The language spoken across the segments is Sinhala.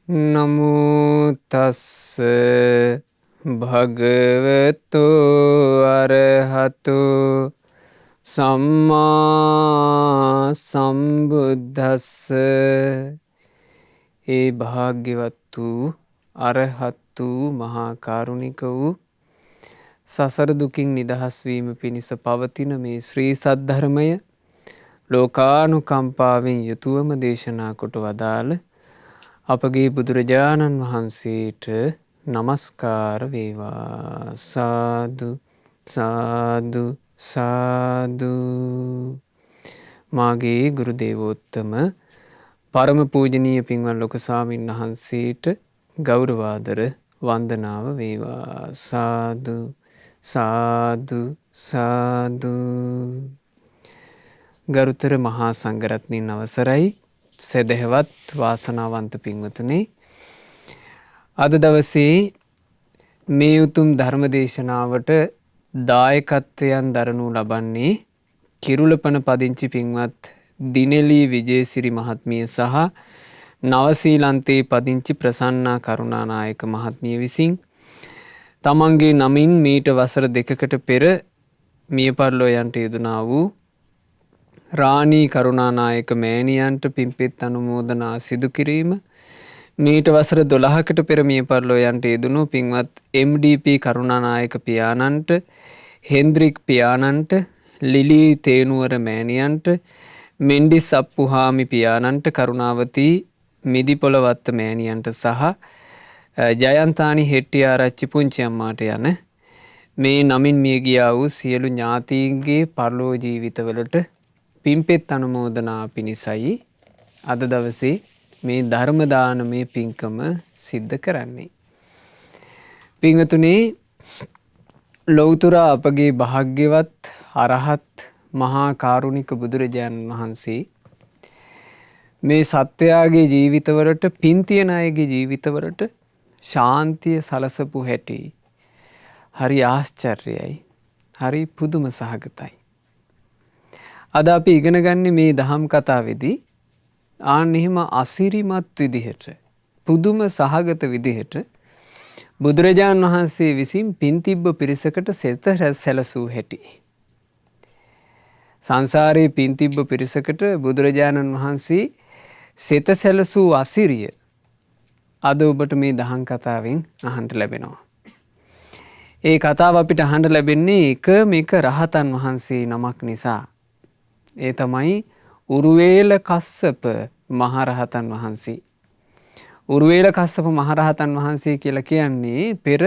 නමෝ තස්ස භගවතු අරහතු සම්මා සම්බුද්දස්ස. ඒ භාග්‍යවත් වූ අරහත් වූ මහා කරුණික වූ සසර දුකින් නිදහස් වීම පිණිස පවතින මේ ශ්‍රී සද්ධර්මය ලෝකානුකම්පාවෙන් යුතුවම දේශනා කොට වදාළ අපගේ බුදුරජාණන් වහන්සේට නමස්කාර වේවා. සාදු සාදු සාදු. මාගේ ගුරු දේවෝත්තම පරම පූජනීය පින්වත් ලොකු ස්වාමීන් වහන්සේට ගෞරවාදර වන්දනාව වේවා. සාදු සාදු සාදු. ගරුතර මහා සංඝරත්නයන් අවසරයි. සදහවත් වාසනාවන්ත පින්වතුනි, අද දවසේ මේ උතුම් ධර්ම දේශනාවට දායකත්වයන් දරනු ලබන්නේ කිරුළපන පදිංචි පින්වත් දිනෙලී විජේසිරි මහත්මිය සහ නවසීලන්තයේ පදිංචි ප්‍රසන්නා කරුණානායක මහත්මිය විසින් තමන්ගේ නමින් මීට වසර 2කට පෙර මිය පරලොව යන්ට යෙදුනා වූ රාණී කරුණානායක මෑණියන්ට පින්පෙත් අනුමෝදනා සිදු කිරීම, මීට වසර 12කට පෙර මිය පරලොව යන්ට යෙදුණු පින්වත් MDP කරුණානායක පියාණන්ට, හෙන්ද්‍රික් පියාණන්ට, ලිලී තේනුවර මෑණියන්ට, මෙන්ඩිස් අප්පුහාමි පියාණන්ට, කරුණාවතී මිදිපොළවත්ත මෑණියන්ට සහ ජයන්තානි හෙට්ටිආරච්චි පුංචි අම්මාට යන මේ නමින් මිය ගියා වූ සියලු ඥාතීන්ගේ පරලෝ ජීවිතවලට පින්පෙත් අනුමෝදනා පිණිසයි අද දවසේ මේ ධර්ම දානමය පින්කම සිද්ධ කරන්නේ. පින්වතුනි, ලෞතර අපගේ භාග්‍යවත් අරහත් මහා කාරුණික බුදුරජාණන් වහන්සේ මේ සත්වයාගේ ජීවිතවලට, පින් තියන අයගේ ජීවිතවලට ශාන්තිය සලසපු හැටි හරි ආශ්චර්යයි, හරි පුදුම සහගතයි. අද අපි ඉගෙන ගන්නේ මේ දහම් කතාවේදී ආන් එහෙම අසිරිමත් විදිහට, පුදුම සහගත විදිහට බුදුරජාණන් වහන්සේ විසින් පින් තිබ්බ පිරිසකට සෙත සැලසූ හැටි. සංසාරයේ පින් තිබ්බ පිරිසකට බුදුරජාණන් වහන්සේ සෙත සැලසූ අසිරිය අද ඔබට මේ දහම් කතාවෙන් අහන්න ලැබෙනවා. ඒ කතාව අපිට අහන්න ලැබෙන්නේ එකම එක රහතන් වහන්සේ නමක් නිසා. ඒ තමයි උරුවේල කස්සප මහරහතන් වහන්සේ. උරුවේල කස්සප මහරහතන් වහන්සේ කියලා කියන්නේ පෙර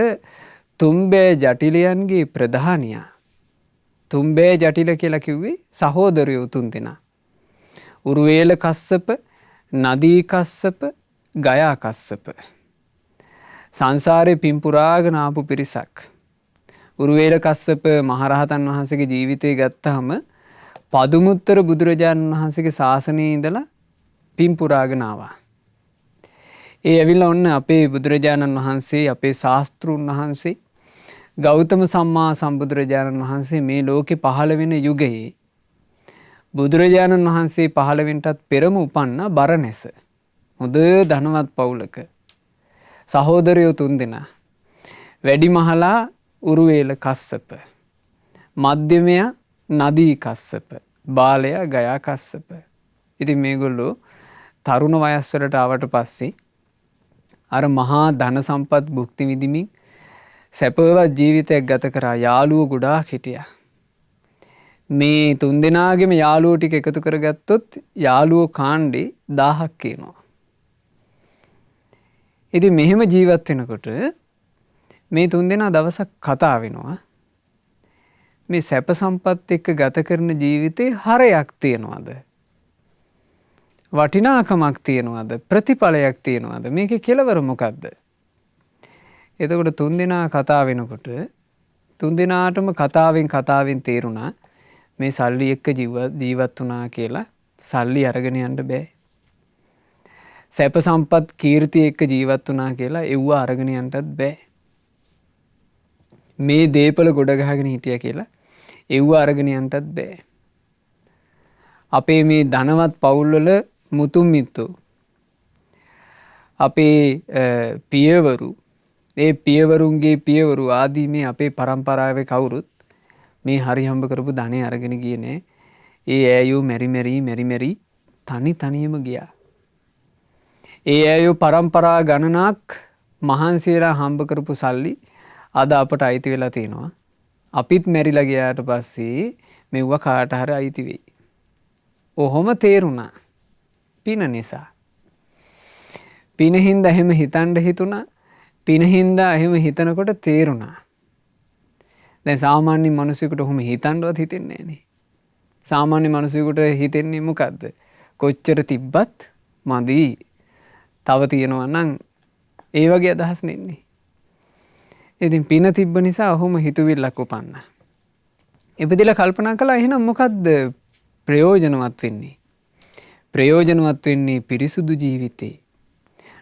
තුම්බෑ ජටිලයන්ගේ ප්‍රධානියා. තුම්බෑ ජටිල කියලා කිව්වේ සහෝදරයෝ 3 දෙනා. උරුවේල කස්සප, නදී කස්සප, ගයා කස්සප. සංසාරේ පින් පුරාගෙන ආපු පිරිසක්. උරුවේල කස්සප මහරහතන් වහන්සේගේ ජීවිතය ගත්තාම පදුමුත්තර බුදුරජාණන් වහන්සේගේ ශාසනයේ ඉඳලා පින් පුරාගෙන ආවා. ඒ ඇවිල්ලා ඔන්න අපේ බුදුරජාණන් වහන්සේ, අපේ ශාස්ත්‍රුන් වහන්සේ ගෞතම සම්මා සම්බුදුරජාණන් වහන්සේ මේ ලෝකේ පහළ වෙන යුගයේ බුදුරජාණන් වහන්සේ පහළ වෙන්නටත් පෙරම උපන්න බරණැස. හොඳ ධනවත් පවුලක සහෝදරයෝ 3 දෙනා. වැඩිමහලා උරුවේල කස්සප, මධ්‍යමයා නදී කස්සප, බාලයා ගයා කස්සප. ඉතින් මේගොල්ලෝ තරුණ වයස් වලට ආවට පස්සේ අර මහා ධන සම්පත් භුක්ති විඳිමින් සැපවත් ජීවිතයක් ගත කරා. යාළුවෝ ගොඩාක් හිටියා. මේ 3 දෙනාගේම යාළුවෝ ටික එකතු කරගත්තොත් යාළුවෝ කාණ්ඩේ 1000ක් කියනවා. ඉතින් මෙහෙම ජීවත් වෙනකොට මේ 3 දෙනා දවසක් කතා වෙනවා. මේ සැප සම්පත් එක්ක ගත කරන ජීවිතේ හරයක් තියනවාද? වටිනාකමක් තියනවාද? ප්‍රතිඵලයක් තියනවාද? මේකේ කෙලවර මොකද්ද? එතකොට 3 දෙනා කතා වෙනකොට 3 දෙනාටම කතාවෙන් තේරුණා මේ සල්ලි එක්ක ජීවත් වුණා කියලා සල්ලි අරගෙන යන්න බෑ. සැප සම්පත් කීර්තිය එක්ක ජීවත් වුණා කියලා එව්ව අරගෙන යන්නත් බෑ. මේ දේපල ගොඩ ගහගෙන හිටියා කියලා එව්ව අරගෙන යන්නත් බෑ. අපේ මේ ධනවත් පවුල්වල මුතුන් මිත්තෝ අපේ පියවරු ඒ පියවරුන්ගේ පියවරු ආදී මේ අපේ පරම්පරාවේ කවුරුත් මේ හරි හම්බ කරපු ධනෙ අරගෙන ගියේ නෑ. ඒ ඇයෝ මෙරි තනි තනියම ගියා. ඒ ඇයෝ පරම්පරා ගණනක් මහන්සි වෙලා හම්බ කරපු සල්ලි අද අපට අයිති වෙලා තියෙනවා. අපිත් මැරිලා ගියාට පස්සේ මෙව්ව කාට හරි අයිති වෙයි. ඔහොම තේරුණා. පින නිසා. පින හින්දා එහෙම හිතන්න හිතුණා. පින හින්දා එහෙම හිතනකොට තේරුණා. දැන් සාමාන්‍ය මිනිසෙකුට ඔහොම හිතන්නවත් හිතෙන්නේ නෑනේ. සාමාන්‍ය මිනිසෙකුට හිතෙන්නේ මොකද්ද? කොච්චර තිබ්බත් මදි. තව තියෙනවා නම් ඒ වගේ අදහස් නෙන්නේ. ඉතින් පින තිබ්බ නිසා ඔහොම හිතුවිල්ලක් උපන්නා. ඉපදිලා කල්පනා කළා එහෙනම් මොකද්ද ප්‍රයෝජනවත් වෙන්නේ? ප්‍රයෝජනවත් වෙන්නේ පිරිසුදු ජීවිතේ.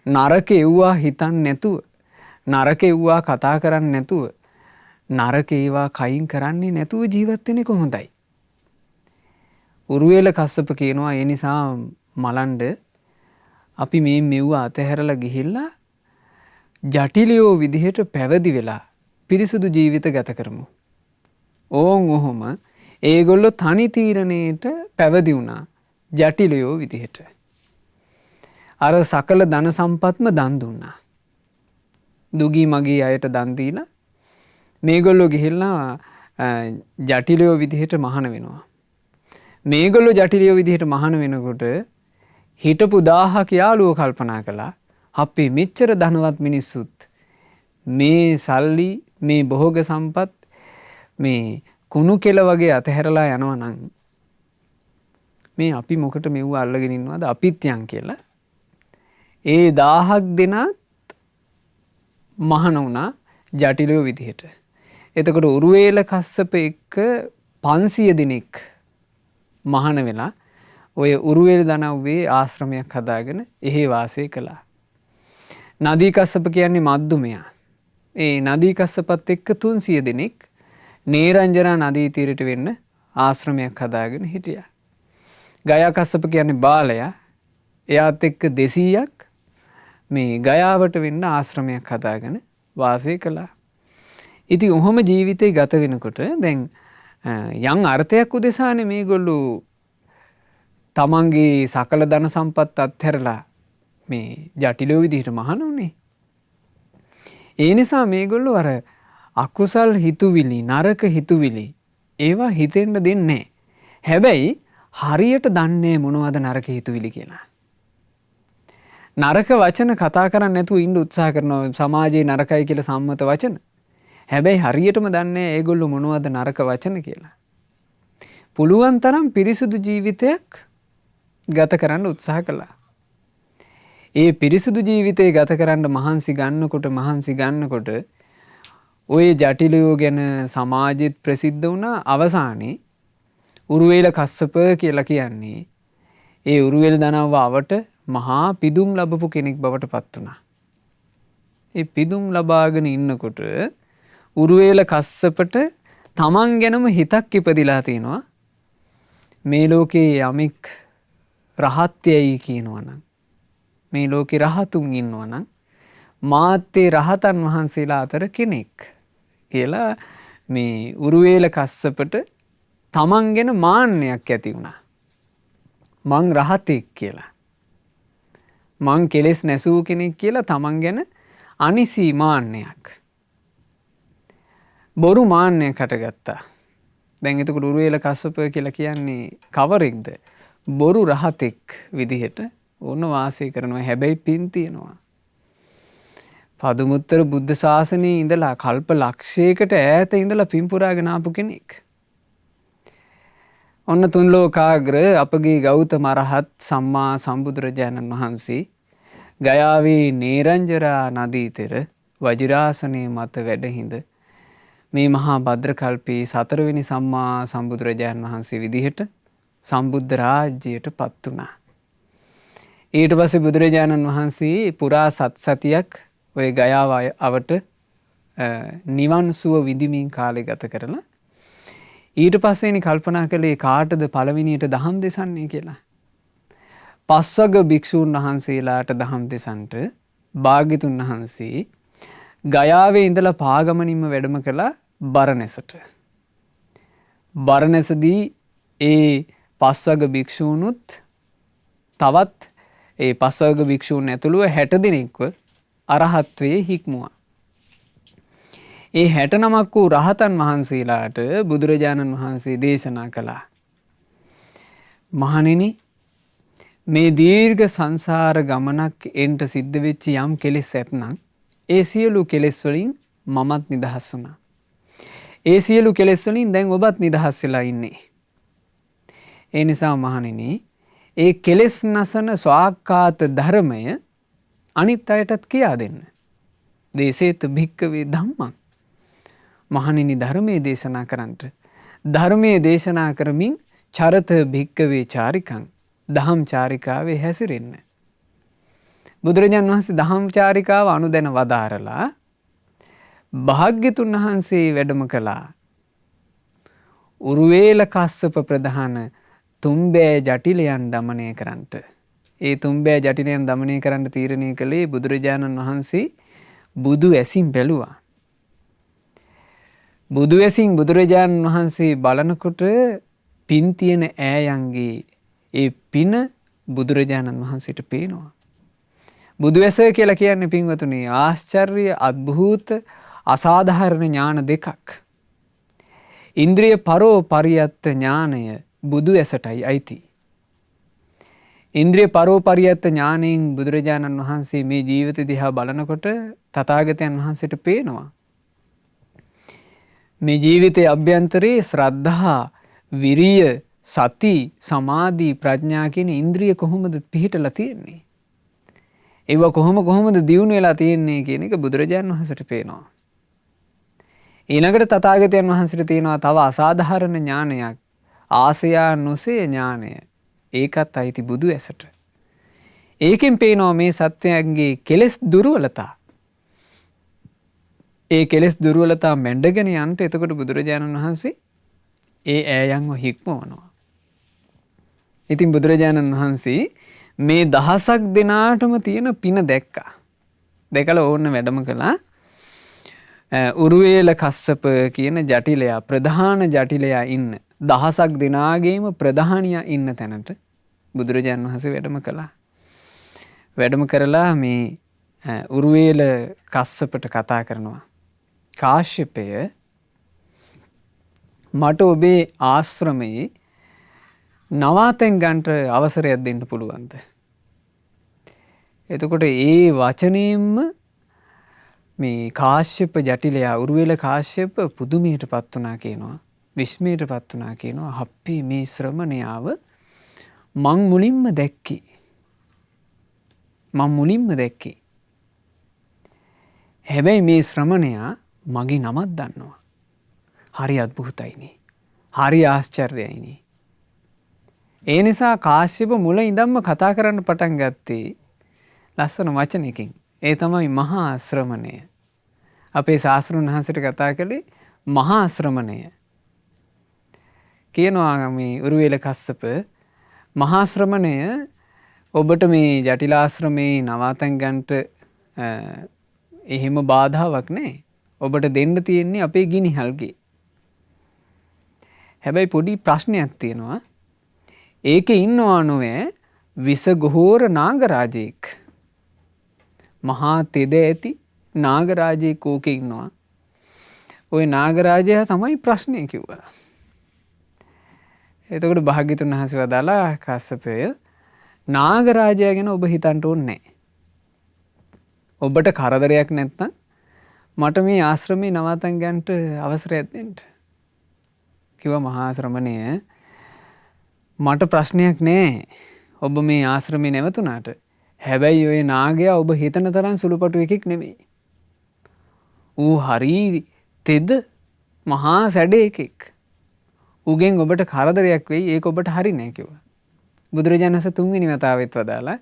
නරක එව්වා හිතන්නේ නැතුව, නරක එව්වා කතා කරන්නේ නැතුව, නරක ඒවා කයින් කරන්නේ නැතුව ජීවත් වෙන්නේ කොහොමදයි? උරුවේල කස්සප කියනවා ඒ නිසා මලණ්ඩ අපි මේ මෙව්ව අතහැරලා ගිහිල්ලා ජටිලියෝ විදිහට පැවිදි වෙලා පිරිසුදු ජීවිත ගත කරමු. ඕන් ඔහොම ඒගොල්ලෝ තනි තීරණයට පැවිදි වුණා ජටිලියෝ විදිහට. අර සකල ධන සම්පත්ම දන් දුන්නා. දුගී මගී අයට දන් දීලා මේගොල්ලෝ ගිහිල්ලා ජටිලියෝ විදිහට මහාන වෙනවා. මේගොල්ලෝ ජටිලියෝ විදිහට මහාන වෙනකොට හිටපු 1000ක යාළුවෝ කල්පනා කළා අපි මෙච්චර ධනවත් මිනිස්සුත් මේ සල්ලි මේ භෝග සම්පත් මේ කුණු කෙල වගේ අතහැරලා යනවා නම් මේ අපි මොකට මෙව්ව අල්ලගෙන ඉන්නවද අපිත් යන් කියලා ඒ 1000ක් දෙනත් මහාන වුණා ජටිලියෝ විදිහට. එතකොට උරුවේල කස්සප එක්ක 500 දිනක් මහාන වෙලා ඔය උරුවේල දනව්වේ ආශ්‍රමයක් හදාගෙන එහි වාසය කළා. නදී කස්සප කියන්නේ මද්දුමයා. ඒ නදී කස්සපත් එක්ක 300 දිනක් නේරංජනා නදී තීරයට වෙන්න ආශ්‍රමයක් හදාගෙන හිටියා. ගයා කස්සප කියන්නේ බාලයා. එයාත් එක්ක 200ක් මේ ගයාවට වෙන්න ආශ්‍රමයක් හදාගෙන වාසය කළා. ඉතින් ඔහොම ජීවිතේ ගත වෙනකොට දැන් යම් අර්ථයක් උදෙසානේ මේගොල්ලෝ තමන්ගේ සකල ධන සම්පත් අත්හැරලා මේ ජටිලෝ විදිහට මහාන වුණේ. ඒ නිසා මේගොල්ලෝ අර අකුසල් හිතුවිලි නරක හිතුවිලි ඒවා හිතෙන්න දෙන්නේ නැහැ. හැබැයි හරියට දන්නේ මොනවද නරක හිතුවිලි කියලා. නරක වචන කතා කරන්නේ නැතුව ඉන්න උත්සාහ කරනවා සමාජයේ නරකයි කියලා සම්මත වචන. හැබැයි හරියටම දන්නේ ඒගොල්ලෝ මොනවද නරක වචන කියලා. පුළුවන් තරම් පිරිසුදු ජීවිතයක් ගත කරන්න උත්සාහ කළා. ඒ පිරිසුදු ජීවිතය ගත කරන්න මහන්සි ගන්නකොට ඔය ජටිලයෝ ගැන සමාජෙත් ප්‍රසිද්ධ වුණා. අවසානයේ උරුවේල කස්සප කියලා කියන්නේ ඒ උරුවේල දනව්ව අවට මහා පිදුම් ලැබපු කෙනෙක් බවට පත් වුණා. ඒ පිදුම් ලබාගෙන ඉන්නකොට උරුවේල කස්සපට තමන් ගැනම හිතක් ඉපදිලා තියෙනවා. මේ ලෝකේ යමෙක් රහත්යයි කියනවනම් මේ ලෝකේ රහතුන් ඉන්නවනම් මාත්තේ රහතන් වහන්සේලා අතර කෙනෙක් කියලා මේ උරුවේල කස්සපට තමන් ගැන මාන්නයක් ඇති වුණා. මං රහතෙක් කියලා. මං කෙලෙස් නැසූ කෙනෙක් කියලා තමන් ගැන අනිසි මාන්නයක්. බොරු මාන්නයක් හටගත්තා. දැන් එතකොට උරුවේල කස්සප කියලා කියන්නේ කවරෙක්ද? බොරු රහතෙක් විදිහට ඕන වාසය කරනවා. හැබැයි පින් තියෙනවා. පදුමුත්තර බුද්ධ ශාසනයේ ඉඳලා කල්ප ලක්ෂයකට ඈත ඉඳලා පින් පුරාගෙන ආපු කෙනෙක්. ඔන්න තුන් ලෝකාග්‍ර අපගේ ගෞතම අරහත් සම්මා සම්බුදුරජාණන් වහන්සේ ගයාවේ නේරංජරා නදී තෙර වජිරාසනයේ මත වැඩහිඳ මේ මහා භද්‍ර කල්පයේ 4 වෙනි සම්මා සම්බුදුරජාණන් වහන්සේ විදිහට සම්බුද්ධ රාජ්‍යයට පත් වුණා. ඊට පස්සේ බුදුරජාණන් වහන්සේ පුරා සතියක් ඔය ගයාව අවට නිවන් සුව විඳිමින් කාලය ගත කරලා ඊට පස්සේනි කල්පනා කළේ කාටද පළවෙනියට දහම් දෙසන්නේ කියලා. පස්වග භික්ෂූන් වහන්සේලාට දහම් දෙසන්ට භාග්‍යතුන් වහන්සේ ගයාවේ ඉඳලා පාගමනින්ම වැඩම කළා බරණැසට. බරණැසදී ඒ පස්වග භික්ෂූනුත් තවත් ඒ පස්වග භික්ෂූන් ඇතුළුව 60 දෙනෙක්ව අරහත්වයේ හික්මුවා. ඒ 69ක් වූ රහතන් වහන්සේලාට බුදුරජාණන් වහන්සේ දේශනා කළා. මහණෙනි, මේ දීර්ඝ සංසාර ගමනක් එන්ට සිද්ධ වෙච්ච යම් කෙලෙස් ඇත්නම් ඒ සියලු කෙලෙස් වලින් මමත් නිදහස් වුණා. ඒ සියලු කෙලෙස් වලින් දැන් ඔබත් නිදහස් වෙලා ඉන්නේ. ඒ නිසා මහණෙනි, ඒ කෙලෙස් නසන ස්වාක්කාත ධර්මය අනිත් අයටත් කියා දෙන්න. දේසේත භික්කවේ ධම්මං. මහණෙනි, ධර්මයේ දේශනා කරන්නට. ධර්මයේ දේශනා කරමින් චරත භික්කවේ චාරිකං. දහම් චාරිකාවේ හැසිරෙන්න. බුදුරජාණන් වහන්සේ දහම් චාරිකාව අනුදැන වදාරලා භාග්‍යතුන් වහන්සේ වැඩම කළා. උරුවේල කස්සප ප්‍රධාන තුම්බෑ ජටිලයන් දමනය කරන්නට. ඒ තුම්බෑ ජටිලයන් දමනය කරන්න තීරණය කළේ බුදුරජාණන් වහන්සේ බුදු ඇසින් බැලුවා. බුදු ඇසින් බුදුරජාණන් වහන්සේ බලනකොට පින් තියෙන ඈයන්ගේ ඒ පින බුදුරජාණන් වහන්සේට පේනවා. බුදු ඇස කියලා කියන්නේ පින්වතුනි ආශ්චර්ය අద్භූත අසාධාරණ ඥාන දෙකක්. ඉන්ද්‍රිය පරෝ පරියත්ත ඥානය බුදු ඇසටයි අයිති. ඉන්ද්‍රිය පරෝ පරියත්ත ඥානයෙන් බුදුරජාණන් වහන්සේ මේ ජීවිත දිහා බලනකොට තථාගතයන් වහන්සේට පේනවා. මේ ජීවිතයේ අභ්‍යන්තරයේ ශ්‍රද්ධා, විරිය, සති, සමාධි, ප්‍රඥා කියන ඉන්ද්‍රිය කොහොමද පිහිටලා තියෙන්නේ? ඒව කොහොමද දියුණු වෙලා තියෙන්නේ කියන එක බුදුරජාණන් වහන්සේට පේනවා. ඊළඟට තථාගතයන් වහන්සේට තියෙනවා තව අසාධාරණ ඥානයක්. ආසයා නොසේ ඥානය. ඒකත් අයිති බුදු ඇසට. ඒකෙන් පේනවා මේ සත්‍යයන්ගේ කෙලෙස් දුර්වලතා. ඒ කෙලෙස් දුර්වලතා මැඬගෙන යන්ට එතකොට බුදුරජාණන් වහන්සේ ඒ ඈයන්ව හික්මවනවා. ඉතින් බුදුරජාණන් වහන්සේ මේ දහසක් දෙනාටම තියෙන පින දැක්කා. දැකලා ඕන්න වැඩම කළා. උරුවේල කස්සප කියන ජටිලයා, ප්‍රධාන ජටිලයා ඉන්න දහසක් දෙනාගේම ප්‍රධානියා ඉන්න තැනට බුදුරජාණන් වහන්සේ වැඩම කළා. වැඩම කරලා මේ උරුවේල කස්සපට කතා කරනවා. කාශ්‍යපය, මට ඔබේ ආශ්‍රමයේ නවාතැන් ගන්නට අවසරයක් දෙන්න පුළුවන්ද? එතකොට ඒ වචනයෙන්ම මේ කාශ්‍යප ජටිලයා, උරුවේල කාශ්‍යප පුදුමයට පත් වුණා කියනවා. විස්මයට පත් වුණා කියනවා. හප්පි, මේ ශ්‍රමණයාව මං මුලින්ම දැක්කේ. හැබැයි මේ ශ්‍රමණයා මගේ නමක් දන්නවා. හරි අద్භූතයිනේ. හරි ආශ්චර්යයිනේ. ඒ නිසා කාශ්‍යප මුල ඉඳන්ම කතා කරන්න පටන් ගත්තේ ලස්සන වචනයකින්. ඒ තමයි මහා ශ්‍රමණය. අපේ ශාස්ත්‍රඥ වහන්සේට කතා කළේ මහා ශ්‍රමණය. කියනවා මේ උරුවේල කස්සප, මහා ශ්‍රමණය, ඔබට මේ ජටිලාශ්‍රමේ නවාතැන් ගන්නට එහෙම බාධාවක් නැහැ. ඔබට දෙන්න තියෙන්නේ අපේ ගිනිහල්ගේ. හැබැයි පොඩි ප්‍රශ්නයක් තියෙනවා. ඒකේ ඉන්නවා නොවේ විසගොහෝර නාගරාජයෙක්. මහා තෙද ඇති නාගරාජයෙක් ඕකේ ඉන්නවා. ওই නාගරාජයා තමයි ප්‍රශ්නේ කිව්වා. එතකොට භාග්‍යතුන් වහන්සේ වදාලා, කස්සපය, නාගරාජයා ගැන ඔබ හිතන්න ඕනේ නැහැ. ඔබට කරදරයක් නැත්නම් මට මේ ආශ්‍රමේ නවාතැන් ගන්නට අවසරයක් දෙන්න කිව්වා. මහා ශ්‍රමණය, මට ප්‍රශ්නයක් නෑ ඔබ මේ ආශ්‍රමේ නැවතුණාට. හැබැයි ඔය නාගයා ඔබ හිතන තරම් සුළුපටු එකෙක් නෙමෙයි. ඌ හරි තෙද මහා සැඩේ එකෙක්. ඌගෙන් ඔබට කරදරයක් වෙයි. ඒක ඔබට හරි නෑ කිව්වා. බුදුරජාණන් වහන්සේ තුන්වෙනි වතාවෙත් වදාලා,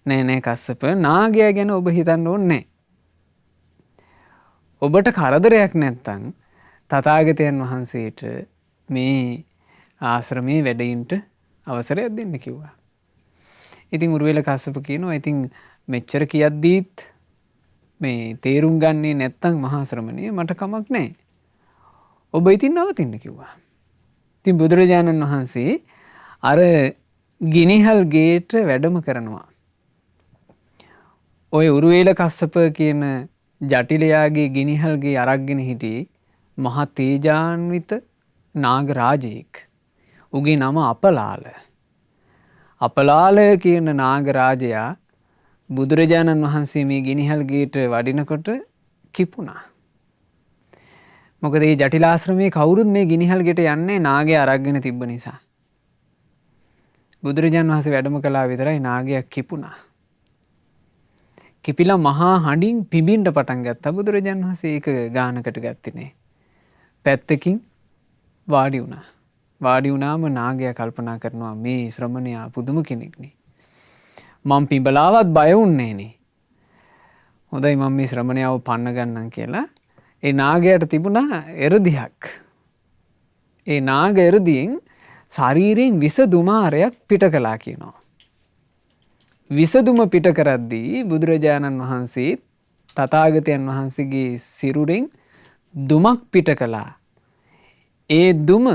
නෑ කස්සප, නාගයා ගැන ඔබ හිතන්න ඕනේ නෑ. ඔබට කරදරයක් නැත්තම් තථාගතයන් වහන්සේට මේ ආශ්‍රමයේ වැඩින්ට අවසරයක් දෙන්න කිව්වා. ඉතින් උරුවේල කස්සප කියනවා, ඉතින් මෙච්චර කියද්දීත් මේ තේරුම් ගන්නේ නැත්තම් මහා ශ්‍රමණේ මට කමක් නැහැ. ඔබ ඉතින් නවතින්න කිව්වා. ඉතින් බුදුරජාණන් වහන්සේ අර ගිනිහල් ගේට වැඩම කරනවා. ඔය උරුවේල කස්සප කියන ජටිලයාගේ ගිනිහල්ගේ අරක්ගෙන හිටියේ මහා තේජාන්විත නාග රාජයෙක්. උගේ නම අපලාල. අපලාල කියන නාග රාජයා බුදුරජාණන් වහන්සේ මේ ගිනිහල් ගේට වඩිනකොට කිපුණා. මොකද මේ ජටිලාශ්‍රමයේ කවුරුත් මේ ගිනිහල් ගෙට යන්නේ නාගයා අරක්ගෙන තිබ්බ නිසා. බුදුරජාණන් වහන්සේ වැඩම කළා විතරයි නාගයා කිපුණා. කිපිලා මහා හඬින් පිඹින්න පටන් ගත්තා. බුදුරජාණන් වහන්සේ ඒක ගානකට ගත්තේ නෑ. පැත්තකින් වාඩි වුණා. වාඩි වුණාම නාගයා කල්පනා කරනවා මේ ශ්‍රමණයා පුදුම කෙනෙක්නේ. මම පිඹලාවත් බය වුන්නේ නේ. හොඳයි මම මේ ශ්‍රමණයාව පන්න ගන්නම් කියලා ඒ නාගයාට තිබුණා එරදියක්. ඒ නාග එරදියෙන් ශරීරයෙන් විස දුමාරයක් පිට කළා කියනවා. විසදුම පිට කරද්දී බුදුරජාණන් වහන්සේ තථාගතයන් වහන්සේගේ සිරුරෙන් දුමක් පිට කළා. ඒ දුම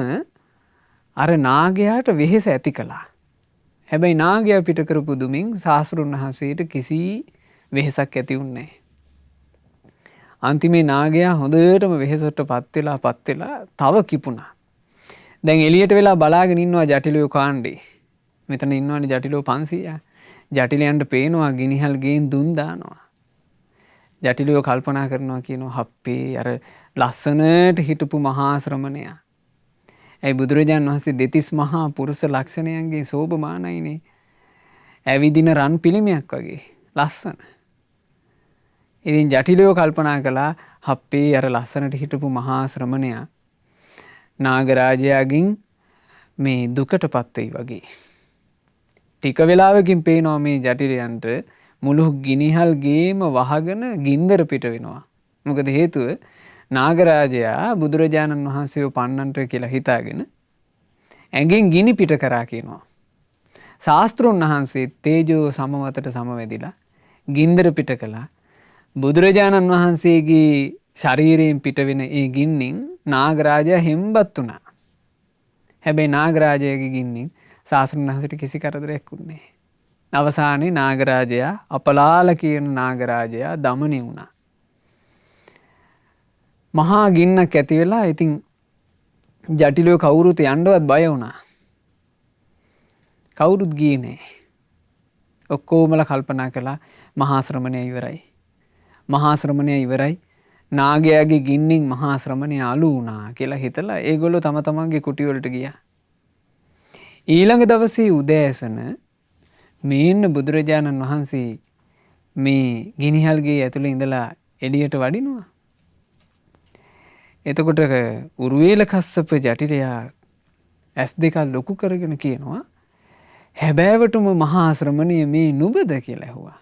අර නාගයාට වෙහෙස ඇති කළා. හැබැයි නාගයා පිට කරපු දුමින් ශාස්ත්‍රුන් වහන්සේට කිසි වෙහෙසක් ඇති වුණේ නැහැ. අන්තිමේ නාගයා හොඳටම වෙහෙසට පත් වෙලා තව කිපුණා. දැන් එළියට වෙලා බලාගෙන ඉන්නවා ජටිලයෝ කාණ්ඩේ. මෙතන ඉන්නවනේ ජටිලයෝ 500. ජටිලයන්ට පේනවා ගිනිහල් ගේන් දුන් දානවා. ජටිලයෝ කල්පනා කරනවා කියනවා හප්පේ අර ලස්සනට හිටපු මහා ශ්‍රමණයා. ඒ බුදුරජාණන් වහන්සේ දෙතිස් මහා පුරුෂ ලක්ෂණයන්ගේ සෝභමානයිනේ. ඇවිදින රන් පිළිමයක් වගේ ලස්සන. ඉතින් ජටිලයෝ කල්පනා කළා හප්පේ අර ලස්සනට හිටපු මහා ශ්‍රමණයා නාගරාජයාගෙන් මේ දුකටපත් වෙයි වගේ. ටික වෙලාවකින් පේනවා මේ ජටිලයන්ට මුළු ගිනිහල් ගේම වහගෙන ගින්දර පිට වෙනවා. මොකද හේතුව නාගරාජයා බුදුරජාණන් වහන්සේව පන්නන්ට කියලා හිතාගෙන ඇඟෙන් ගිනි පිට කරා කියනවා. ශාස්ත්‍රුන් වහන්සේ තේජෝ සමවතට සමවැදිලා ගින්දර පිට කළා. බුදුරජාණන් වහන්සේගේ ශරීරයෙන් පිට වෙන ඒ ගින්නෙන් නාගරාජයා හෙම්බත් වුණා. හැබැයි නාගරාජයාගේ ගින්නෙන් ශාස්ත්‍රුන් වහන්සේට කිසි කරදරයක් වුණේ නැහැ. අවසානයේ නාගරාජයා අපලාල කියන නාගරාජයා දමනය වුණා. මහා ගින්නක් ඇති වෙලා ඉතින් ජටිලයෝ කවුරුත් යන්නවත් බය වුණා. කවුරුත් ගියේ නැහැ. ඔක්කොමලා කල්පනා කළා මහා ශ්‍රමණයා ඉවරයි. මහා ශ්‍රමණයා ඉවරයි. නාගයාගේ ගින්නෙන් මහා ශ්‍රමණයා අලු වුණා කියලා හිතලා ඒගොල්ලෝ තම තමන්ගේ කුටි වලට ගියා. ඊළඟ දවසේ උදෑසන මේන්න බුදුරජාණන් වහන්සේ මේ ගිනිහල්ගේ ඇතුළේ ඉඳලා එළියට වඩිනවා. එතකොට උරුවේල කස්සප ජටිලයා ඇස් දෙක ලොකු කරගෙන කියනවා හැබෑවටම මහා ශ්‍රමණය මේ නුඹද කියලා ඇහුවා.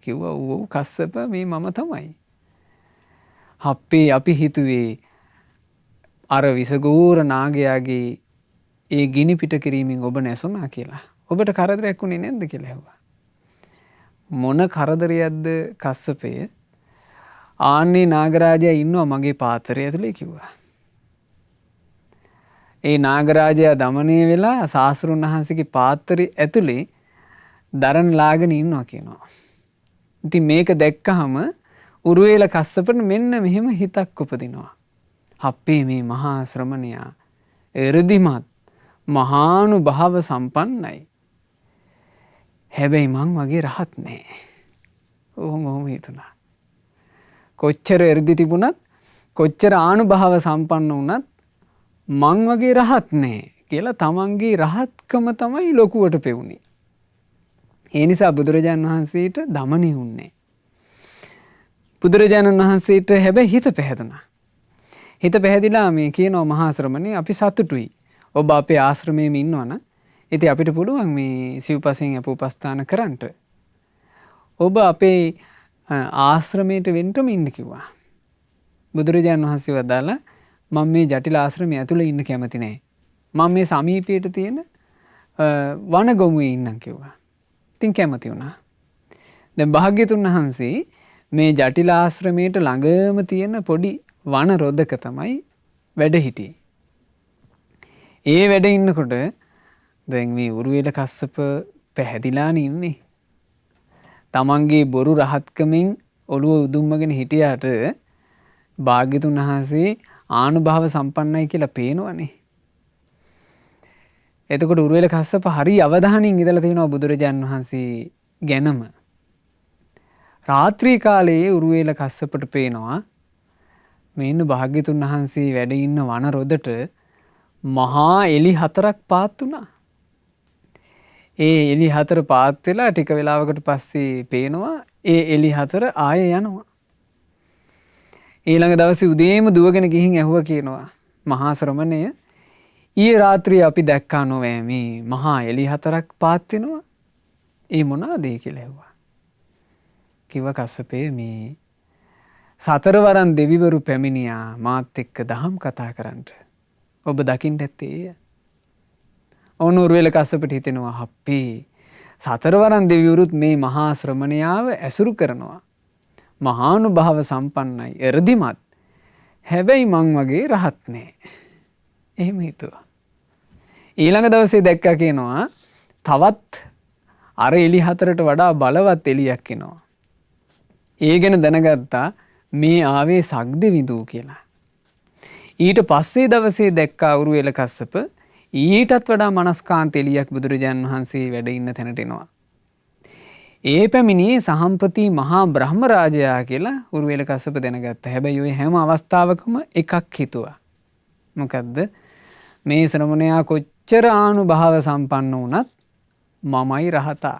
කිව්වා ඔව් කස්සප මේ මම තමයි. හප්පේ අපි හිතුවේ අර විසගෝර නාගයාගේ ඒ ගිනි පිට කිරීමෙන් ඔබ නැසුණා කියලා. ඔබට කරදරයක් වුණේ නැද්ද කියලා ඇහුවා. මොන කරදරයක්ද කස්සපය? ආන්නේ නාගරාජයා ඉන්නවා මගේ පාත්‍රය ඇතුලේ කිව්වා. ඒ නාගරාජයා දමනය වෙලා ශාස්ත්‍රුන් වහන්සේගේ පාත්‍රය ඇතුලේ දරන් ලාගෙන ඉන්නවා කියනවා. ඉතින් මේක දැක්කහම උරුවේල කස්සපට මෙන්න මෙහෙම හිතක් උපදිනවා. හප්පේ මේ මහා ශ්‍රමණයා එරදිමත් මහානුභාව සම්පන්නයි. හැබැයි මං වගේ රහත් නෑ. ඔහොම හිතුණා. කොච්චර එර්දි තිබුණත් කොච්චර ආනුභාව සම්පන්න වුණත් මං වගේ රහත් නෑ කියලා තමන්ගේ රහත්කම තමයි ලොකුවට පෙවුනේ. ඒ නිසා බුදුරජාණන් වහන්සේට දමනය වුණේ. බුදුරජාණන් වහන්සේට හැබැයි හිත පැහැදුනා. හිත පැහැදිලා මේ කියනවා මහා ශ්‍රමණේ අපි සතුටුයි. ඔබ අපේ ආශ්‍රමයේම ඉන්නවනම් ඉතින් අපිට පුළුවන් මේ සිව්පසෙන් අපෝපස්ථාන කරන්නට. ඔබ අපේ ආශ්‍රමයට වෙන්නම ඉන්න කිව්වා. බුදුරජාණන් වහන්සේ වදාලා මම මේ ජටිල ආශ්‍රමයේ ඇතුළේ ඉන්න කැමති නෑ. මම මේ සමීපයට තියෙන වනගොමුවේ ඉන්නම් කිව්වා. ඉතින් කැමති වුණා. දැන් භාග්‍යතුන් වහන්සේ මේ ජටිල ආශ්‍රමයට ළඟම තියෙන පොඩි වන රොදක තමයි වැඩ හිටියේ. ඒ වැඩ ඉන්නකොට දැන් මේ උරුවෙල කස්සප පැහැදිලානේ ඉන්නේ. තමන්ගේ බොරු රහත්කමින් ඔළුව උදුම්මගෙන හිටියාට භාග්‍යතුන් වහන්සේ ආනුභාව සම්පන්නයි කියලා පේනවනේ. එතකොට උරුවෙල කස්සප හරි අවධානයෙන් ඉඳලා තියෙනවා බුදුරජාන් වහන්සේ ගැනම. රාත්‍රී කාලයේ උරුවෙල කස්සපට පේනවා මෙන්න භාග්‍යතුන් වහන්සේ වැඩ ඉන්න වන රොදට මහා එලි 4ක් පාත් වුණා. ඒ එලි 4 පාත් වෙලා ටික වෙලාවකට පස්සේ පේනවා ඒ එලි 4 ආයෙ යනවා. ඊළඟ දවසේ උදේම දුවගෙන ගිහින් ඇහුවා කියනවා මහා ශ්‍රමණය ඊයේ රාත්‍රියේ අපි දැක්කා නොවේ මේ මහා එලි 4ක් පාත් වෙනවා. ඒ මොනවාද කියලා ඇහුවා. කිව්වා කස්සපේ මේ 4 වරන් දෙවිවරු පැමිණියා මාත් එක්ක දහම් කතා කරන්නට. ඔබ දකින්න ඇත්තේ. ඔන්න උරුවෙල කස්සපට හිතෙනවා හප්පේ 4 වරන් දෙවිවරුත් මේ මහා ශ්‍රමණයාව ඇසුරු කරනවා. මහානුභාව සම්පන්නයි එරදිමත්. හැබැයි මං වගේ රහත් නෑ. එහෙම හිතුවා. ඊළඟ දවසේ දැක්කා කියනවා තවත් අර එලි 4ට වඩා බලවත් එලියක් එනවා. ඒ ගැන දැනගත්තා මේ ආවේ සග්දෙවිඳු කියලා. ඊට පස්සේ දවසේ දැක්කා උරුවෙල කස්සප ඊටත් වඩා මනස්කාන්ත එලියක් බුදුරජාන් වහන්සේ වැඩ ඉන්න තැනට එනවා. ඒ පැමිණියේ සහම්පති මහා බ්‍රහ්ම රාජයා කියලා උරුවෙල කස්සප දැනගත්තා. හැබැයි ওই හැම අවස්ථාවකම එකක් හිතුවා. මොකද්ද? මේ ශ්‍රමණයා කොච්චර ආනුභාව සම්පන්න වුණත් මමයි රහතා.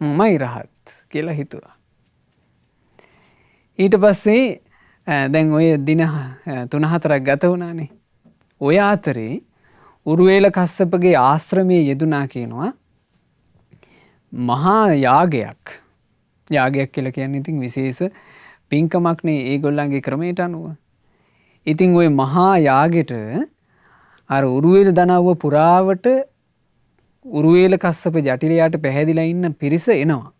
මමයි රහත් කියලා හිතුවා. ඊට පස්සේ දැන් ඔය දින 3-4ක් ගත වුණානේ. ඔය අතරේ උරුවෙල කස්සපගේ ආශ්‍රමයේ යෙදුනා කියනවා මහා යාගයක්. යාගයක් කියලා කියන්නේ ඉතින් විශේෂ පින්කමක් නේ ඒගොල්ලන්ගේ ක්‍රමයට අනුව. ඉතින් ওই මහා යාගෙට අර උරුවෙල දනව්ව පුරාවට උරුවෙල කස්සප ජටිලයාට පැහැදිලා ඉන්න පිරිස එනවා.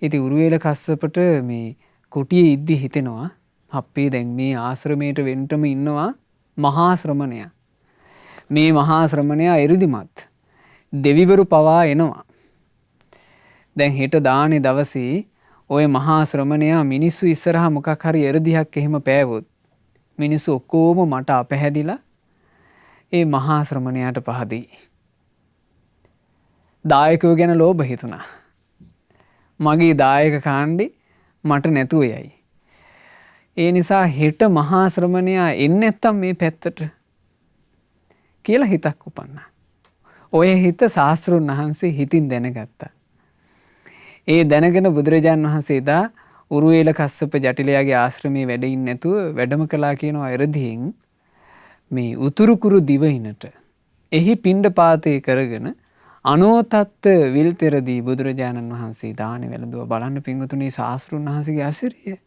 ඉතින් උරුවෙල කස්සපට මේ කුටියේ ඉද්දි හිතෙනවා අපේ දැන් මේ ආශ්‍රමයට වෙන්නම ඉන්නවා මහා ශ්‍රමණයා. මේ මහා ශ්‍රමණයා එරිදිමත්. දෙවිවරු පවා එනවා. දැන් හෙට දානේ දවසේ ওই මහා ශ්‍රමණයා මිනිස්සු ඉස්සරහා මොකක් හරි එරදිහක් එහෙම පෑවොත් මිනිස්සු ඔක්කොම මට අපැහැදිලා ඒ මහා ශ්‍රමණයාට පහදී. දායකයෝ ගැන ලෝභ හිතුණා. මගේ දායක කාණ්ඩේ මට නැතුව යයි. ඒ නිසා හෙට මහා ශ්‍රමණයා එන්නේ නැත්තම් මේ පැත්තට කියලා හිතක් උපන්නා. ඔය හිත ශාස්ත්‍රුන් වහන්සේ හිතින් දැනගත්තා. ඒ දැනගෙන බුදුරජාන් වහන්සේ දා උරුවෙල කස්සප ජටිලයාගේ ආශ්‍රමයේ වැඩ ඉන්නේ නැතුව වැඩම කළා කියනවා එරදීන් මේ උතුරු කුරු දිවයිනට. එහි පිණ්ඩපාතේ කරගෙන අනෝතත්ත විල්තෙරදී බුදුරජාණන් වහන්සේ දානේ වැළඳුවා. බලන්න පින්වතුනි ශාස්ත්‍රුන් වහන්සේගේ අසිරිය.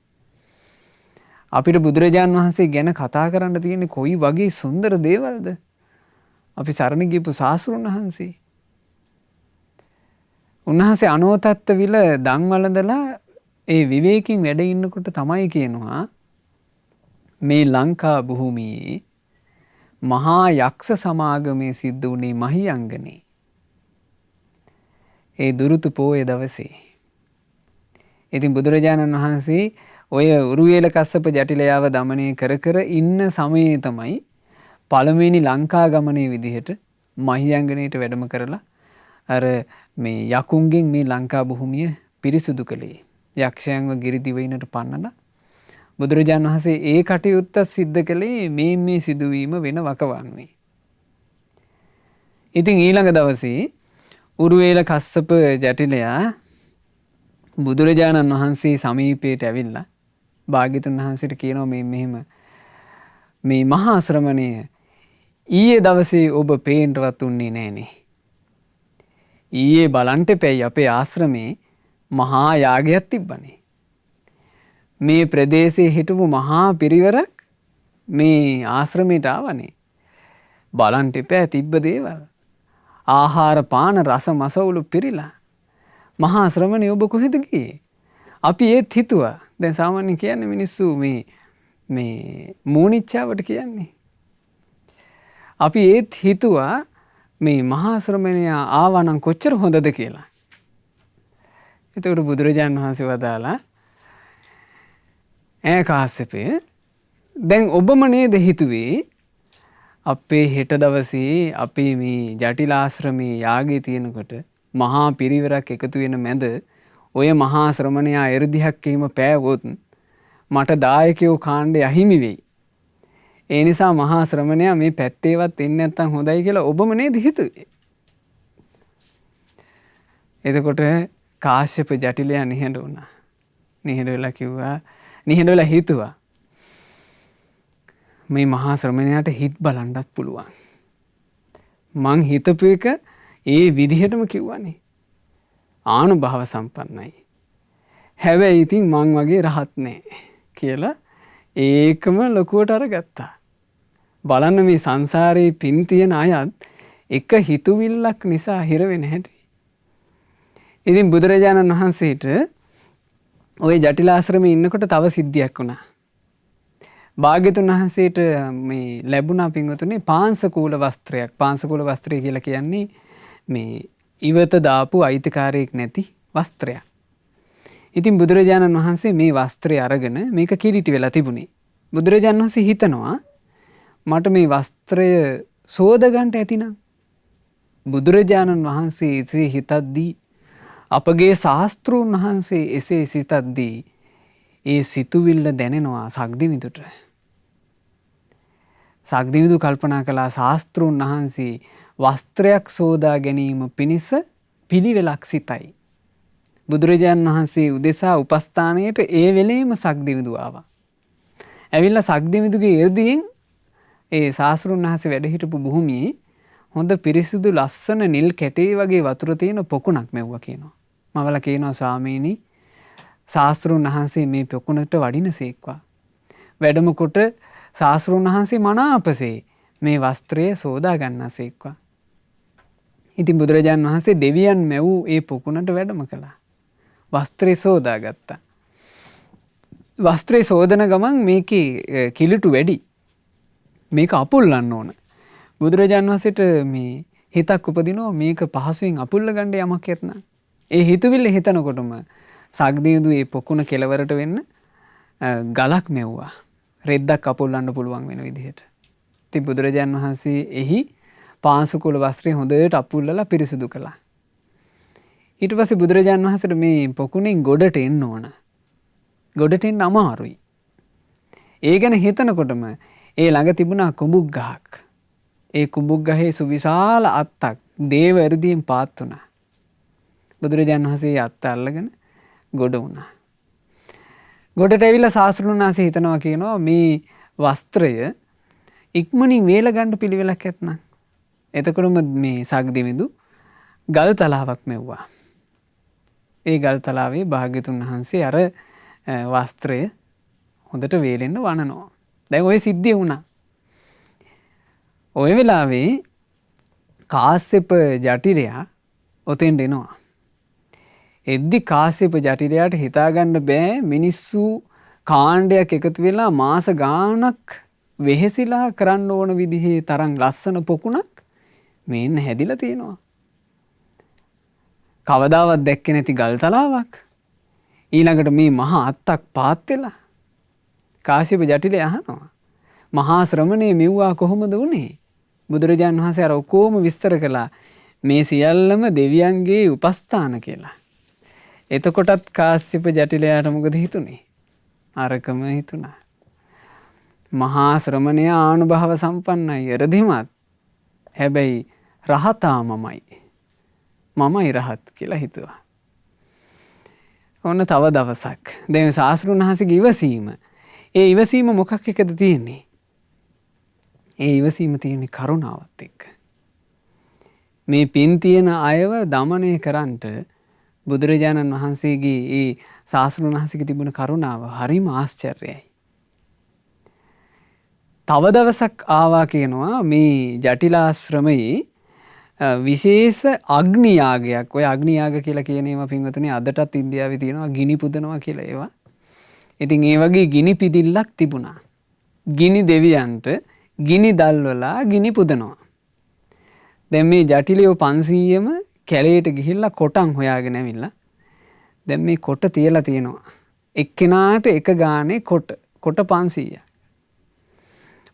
අපිට බුදුරජාණන් වහන්සේ ගැන කතා කරන්න තියෙන්නේ කොයි වගේ සුන්දර දේවල්ද? අපි සරණ ගියපු ශාස්ත්‍රුන් වහන්සේ. උන්වහන්සේ අනෝතත්ත විල දන් වළඳලා ඒ විවේකයෙන් වැඩ ඉන්නකොට තමයි කියනවා මේ ලංකා භූමියේ මහා යක්ෂ සමාගමේ සිද්ධ වුණේ මහියංගනේ. ඒ දුරුතු පෝය දවසේ. ඉතින් බුදුරජාණන් වහන්සේ ඔය උරුවෙල කස්සප ජටිලයාව දමනය කර කර ඉන්න සමයේ තමයි පළමුවෙනි ලංකා ගමනේ විදිහට මහියංගනයට වැඩම කරලා අර මේ යකුන්ගෙන් මේ ලංකා භූමිය පිරිසුදු කළේ. යක්ෂයන්ව ගිරිදිවයිනට පන්නලා බුදුරජාණන් වහන්සේ ඒ කටයුත්ත සිද්ධ කළේ මේ සිදුවීම වෙන වකවන්නේ. ඉතින් ඊළඟ දවසේ උරුවෙල කස්සප ජටිලයා බුදුරජාණන් වහන්සේ සමීපයට ඇවිල්ලා භාග්‍යතුන් වහන්සේට කියනවා මෙහෙම මේ මහා ශ්‍රමණය ඊයේ දවසේ ඔබ පේන්නවත් උන්නේ නෑනේ. ඊයේ බලන්ට එපැයි අපේ ආශ්‍රමේ මහා යාගයක් තිබ්බනේ. මේ ප්‍රදේශයේ හිටපු මහා පිරිවරක් මේ ආශ්‍රමයට ආවනේ. බලන්ට එපෑ තිබ්බ දේවල්. ආහාර පාන රස මසවුලු පිරීලා. මහා ශ්‍රමණේ ඔබ කොහෙද ගියේ? අපි ඒත් හිතුවා දැන් සාමාන්‍යයෙන් කියන්නේ මිනිස්සු මේ මූණිච්චාවට කියන්නේ. අපි ඒත් හිතුවා මේ මහා ශ්‍රමණයා ආවනම් කොච්චර හොඳද කියලා. එතකොට බුදුරජාණන් වහන්සේ වදාලා කාශ්‍යපය දැන් ඔබම නේද හිතුවේ අපේ හෙට දවසේ අපේ මේ ජටිලාශ්‍රමයේ යාගයේ තියෙනකොට මහා පිරිවරක් එකතු වෙන මැද ඔය මහා ශ්‍රමණයා එ르දිහක් එහෙම පෑවොත් මට දායකයෝ කාණ්ඩේ අහිමි වෙයි. ඒ නිසා මහා ශ්‍රමණයා මේ පැත්තේවත් එන්නේ නැත්තම් හොඳයි කියලා ඔබම නේද හිතුවේ. එතකොට කාශ්‍යප ජටිලයා නිහඬ වුණා. නිහඬ වෙලා කිව්වා නිහඬ වෙලා හිතුවා මේ මහා ශ්‍රමණයාට හිත බලන්නත් පුළුවන්. මං හිතපු එක ඒ විදිහටම කිව්වනේ. ආනුභාව සම්පන්නයි. හැබැයි ඉතින් මං වගේ රහත් නෑ කියලා ඒකම ලොකුවට අරගත්තා. බලන්න මේ සංසාරේ පින් තියෙන අයත් එක හිතුවිල්ලක් නිසා හිර වෙන හැටි. ඉතින් බුදුරජාණන් වහන්සේට ওই ජටිලාශ්‍රමේ ඉන්නකොට තව සිද්ධියක් වුණා. භාග්‍යතුන් වහන්සේට මේ ලැබුණා පින්වතුනි පාංශකූල වස්ත්‍රයක්. පාංශකූල වස්ත්‍රය කියලා කියන්නේ මේ ඉවත දාපු අයිතිකාරයෙක් නැති වස්ත්‍රයක්. ඉතින් බුදුරජාණන් වහන්සේ මේ වස්ත්‍රය අරගෙන මේක කිලිටි වෙලා තිබුණේ. බුදුරජාණන් වහන්සේ හිතනවා මට මේ වස්ත්‍රය සෝද ගන්නට ඇතිනම්. බුදුරජාණන් වහන්සේ එසේ හිතද්දී අපගේ ශාස්ත්‍රූන් වහන්සේ එසේ සිතද්දී ඒ සිතුවිල්ල දැනෙනවා සක්දිවිදුට. සක්දිවිදු කල්පනා කළා ශාස්ත්‍රූන් වහන්සේ වස්ත්‍රයක් සෝදා ගැනීම පිණිස පිළිවෙලක් සිතයි. බුදුරජාණන් වහන්සේ උදෙසා උපස්ථානයට ඒ වෙලේම සක්දිවිදු ආවා. ඇවිල්ලා සක්දිවිදුගේ එර්දියෙන් ඒ ශාස්ත්‍රූන් වහන්සේ වැඩ හිටපු භූමියේ හොඳ පිරිසිදු ලස්සන නිල් කැටේ වගේ වතුර තියෙන පොකුණක් මෙව්වා කියනවා. මවලා කියනවා ස්වාමීනි ශාස්ත්‍රූන් වහන්සේ මේ පොකුණට වඩිනසේක්වා. වැඩම කොට ශාස්ත්‍රූන් වහන්සේ මනාපසේ මේ වස්ත්‍රය සෝදා ගන්නසේක්වා. ඉතින් බුදුරජාණන් වහන්සේ දෙවියන් මැවූ ඒ පොකුණට වැඩම කළා. වස්ත්‍රය සෝදා ගත්තා. වස්ත්‍රය සෝදන ගමන් මේකේ කිලිටු වැඩි. මේක අපුල්ලන්න ඕන. බුදුරජාණන් වහන්සේට මේ හිතක් උපදිනවා මේක පහසුවෙන් අපුල්ල ගන්න යමක් ඇත්නම්. ඒ හිතුවිල්ල හිතනකොටම සක්දිවිදු ඒ පොකුණ කෙලවරට වෙන්න ගලක් මෙව්වා. රෙද්දක් අපුල්ලන්න පුළුවන් වෙන විදිහට. ඉතින් බුදුරජාණන් වහන්සේ එහි පාංශකූල වස්ත්‍රය හොඳට අපුල්ලලා පිරිසිදු කළා. ඊට පස්සේ බුදුරජාණන් වහන්සේට මේ පොකුණෙන් ගොඩට එන්න ඕන. ගොඩට එන්න අමාරුයි. ඒ ගැන හිතනකොටම ඒ ළඟ තිබුණා කුඹුක් ගහක්. ඒ කුඹුක් ගහේ සුවිශාල අත්තක් දේව එ르දියෙන් පාත් වුණා. බුදුරජාණන් වහන්සේ අත්ත අල්ලගෙන ගොඩ වුණා. ගොඩට ඇවිල්ලා ශාස්ත්‍රඥ වහන්සේ හිතනවා කියනවා මේ වස්ත්‍රය ඉක්මනින් වේල ගන්න පිළිවෙලක් ඇත්නම්. එතකොටම මේ සක්දිවිදු ගල් තලාවක් මෙව්වා. ඒ ගල් තලාවේ භාග්‍යතුන් වහන්සේ අර වස්ත්‍රය හොඳට වේලෙන්න වනනවා. දැන් ওই සිද්ධිය වුණා. ওই වෙලාවේ කාශ්‍යප ජටිලයා ඔතෙන් එනවා. එද්දි කාශ්‍යප ජටිලයාට හිතාගන්න බෑ මිනිස්සු කාණ්ඩයක් එකතු වෙලා මාස ගාණක් වෙහෙසිලා කරන්න ඕන විදිහේ තරම් ලස්සන පොකුණක් මේන්න හැදිලා තියෙනවා. කවදාවත් දැක්කේ නැති ගල් තලාවක්. ඊළඟට මේ මහා අත්තක් පාත් වෙලා කාශ්‍යප ජටිලයා අහනවා මහා ශ්‍රමණේ මෙව්වා කොහොමද වුනේ? බුදුරජාණන් වහන්සේ අර ඔක්කොම විස්තර කළා මේ සියල්ලම දෙවියන්ගේ උපස්ථාන කියලා. එතකොටත් කාශ්‍යප ජටිලයාට මොකද හිතුනේ? අරකම හිතුණා. මහා ශ්‍රමණයා ආනුභාව සම්පන්නයි එරදිමත්. හැබැයි රහතා මමයි. මමයි රහත් කියලා හිතුවා. ඔන්න තව දවසක්. දැන් ශාස්ත්‍රඥ වහන්සේගේ ඉවසීම. ඒ ඉවසීම මොකක් එකද තියෙන්නේ? ඒ ඉවසීම තියෙන්නේ කරුණාවත් එක්ක. මේ පින් තියෙන අයව দমনය කරන්නට බුදුරජාණන් වහන්සේගේ ඒ ශාස්ත්‍රඥ වහන්සේගේ තිබුණ කරුණාව හරිම ආශ්චර්යයි. තව දවසක් ආවා කියනවා මේ ජටිලාශ්‍රමයේ විශේෂ අග්නි යාගයක්. ඔය අග්නි යාග කියලා කියන ඒවා පින්වතුනි අදටත් ඉන්දියාවේ තියෙනවා ගිනි පුදනවා කියලා ඒවා. ඉතින් ඒ වගේ ගිනි පිදිල්ලක් තිබුණා. ගිනි දෙවියන්ට ගිනි දල්වලා ගිනි පුදනවා. දැන් මේ ජටිලයෝ 500ම කැලේට ගිහිල්ලා කොටන් හොයාගෙන ඇවිල්ලා දැන් මේ කොට තියලා තියෙනවා. එක්කෙනාට එක ගානේ කොට 500ක්.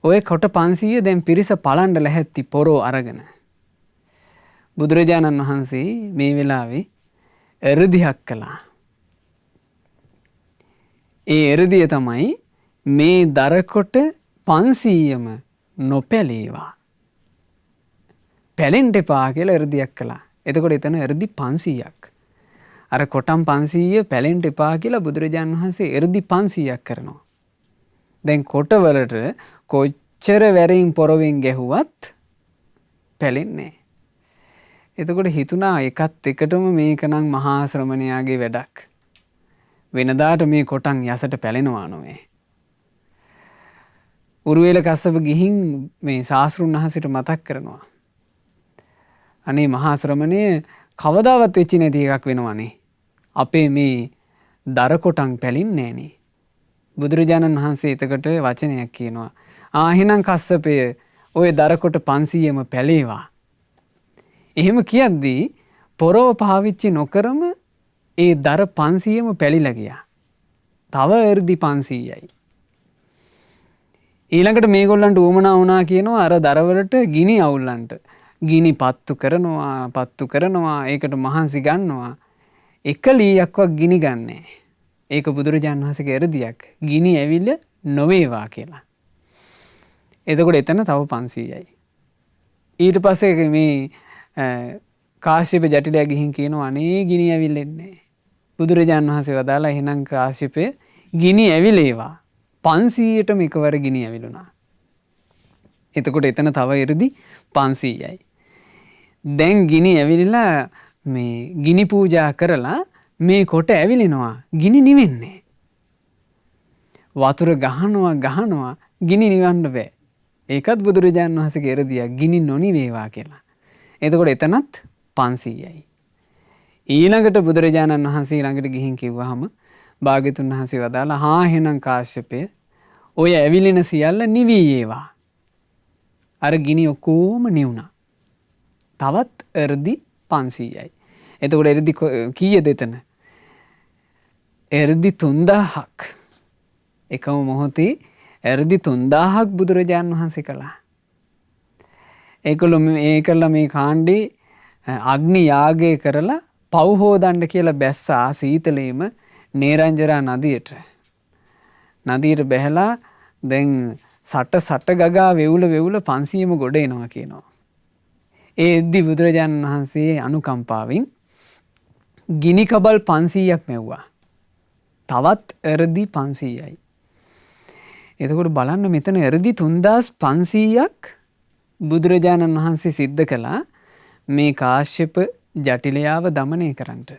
ඔය කොට 500 දැන් පිරිස පලන්න ලැහැත්ති පොරෝ අරගෙන. බුදුරජාණන් වහන්සේ මේ වෙලාවේ එරදියක් කළා. ඒ එරදිය තමයි මේ දරකොට 500ම නොපැලේවා. පැලෙන්ට එපා කියලා එරදියක් කළා. එතකොට එතන එරදි 500ක්. අර කොටම් 500 පැලෙන්ට එපා කියලා බුදුරජාණන් වහන්සේ එරදි 500ක් කරනවා. දැන් කොටවලට කොච්චර වැරෙන් පොරවෙන් ගැහුවත් පැලෙන්නේ. එතකොට හිතුණා එකත් එකටම මේක නම් මහා ශ්‍රමණයාගේ වැඩක්. වෙනදාට මේ කොටන් යසට පැලෙනවා නොවේ. උරුවේල කස්සප ගිහින් මේ ශාස්ත්‍රුන් වහන්සේට මතක් කරනවා. අනේ මහා ශ්‍රමණය කවදාවත් වෙච්ච නැති එකක් වෙනවනේ. අපේ මේ දර කොටන් පැලින්නේ නෑනේ. බුදුරජාණන් වහන්සේ එතකොට වචනයක් කියනවා. එහෙනම් කස්සපය ඔය දර කොට 500ම පැලේවා. එහෙම කියද්දී පොරව පාවිච්චි නොකරම ඒ දර 500ම පැලිලා ගියා. තව එර්දි 500යි. ඊළඟට මේගොල්ලන්ට උවමනා වුණා කියනවා අර දරවලට ගිනි අවුල්ලන්ට. ගිනි පත්තු කරනවා ඒකට මහන්සි ගන්නවා. එක ලීයක්වත් ගිනි ගන්නෑ. ඒක බුදුරජාණන් වහන්සේගේ එරදියක්. ගිනි ඇවිල්ල නොවේවා කියලා. එතකොට එතන තව 500යි. ඊට පස්සේ මේ කාශ්‍යප ජටිලයා ගිහින් කියනවා අනේ ගිනි ඇවිල්ලෙන්නේ. බුදුරජාණන් වහන්සේ වදාලා එහෙනම් කාශ්‍යපය ගිනි ඇවිලේවා. 500ටම එකවර ගිනි ඇවිලුණා. එතකොට එතන තව එරදි 500යි. දැන් ගිනි ඇවිලිලා මේ ගිනි පූජා කරලා මේ කොට ඇවිලිනවා. ගිනි නිවෙන්නේ. වතුර ගහනවා ගිනි නිවන්න බෑ. ඒකත් බුදුරජාණන් වහන්සේගේ එරදියක් ගිනි නොනිවේවා කියලා. එතකොට එතනත් 500යි. ඊළඟට බුදුරජාණන් වහන්සේ ළඟට ගිහින් කිව්වහම භාග්‍යතුන් වහන්සේ වදාලා එහෙනම් කාශ්‍යපය ඔය ඇවිලින සියල්ල නිවී ඒවා. අර ගිනි ඔක්කොම නිවුණා. තවත් එර්දි 500යි. එතකොට එර්දි කීයද එතන? එර්දි 3000ක්. එකම මොහොතේ එර්දි 3000ක් බුදුරජාණන් වහන්සේ කළා. ඒකල්ල මේ කාණ්ඩේ අග්නි යාගය කරලා පව් හෝදන්න කියලා බැස්සා සීතලේම නේරංජරා නදියට. නදියට බැහැලා දැන් සට ගගා වෙවුල 500ම ගොඩ එනවා කියනවා. ඒ එද්දි බුදුරජාණන් වහන්සේ අනුකම්පාවෙන් ගිනි කබල් 500ක් මැව්වා. තවත් එරදි 500යි. එතකොට බලන්න මෙතන එරදි 3500ක් බුදුරජාණන් වහන්සේ සිද්ධ කළා මේ කාශ්‍යප ජටිලයාව දමනය කරන්නට.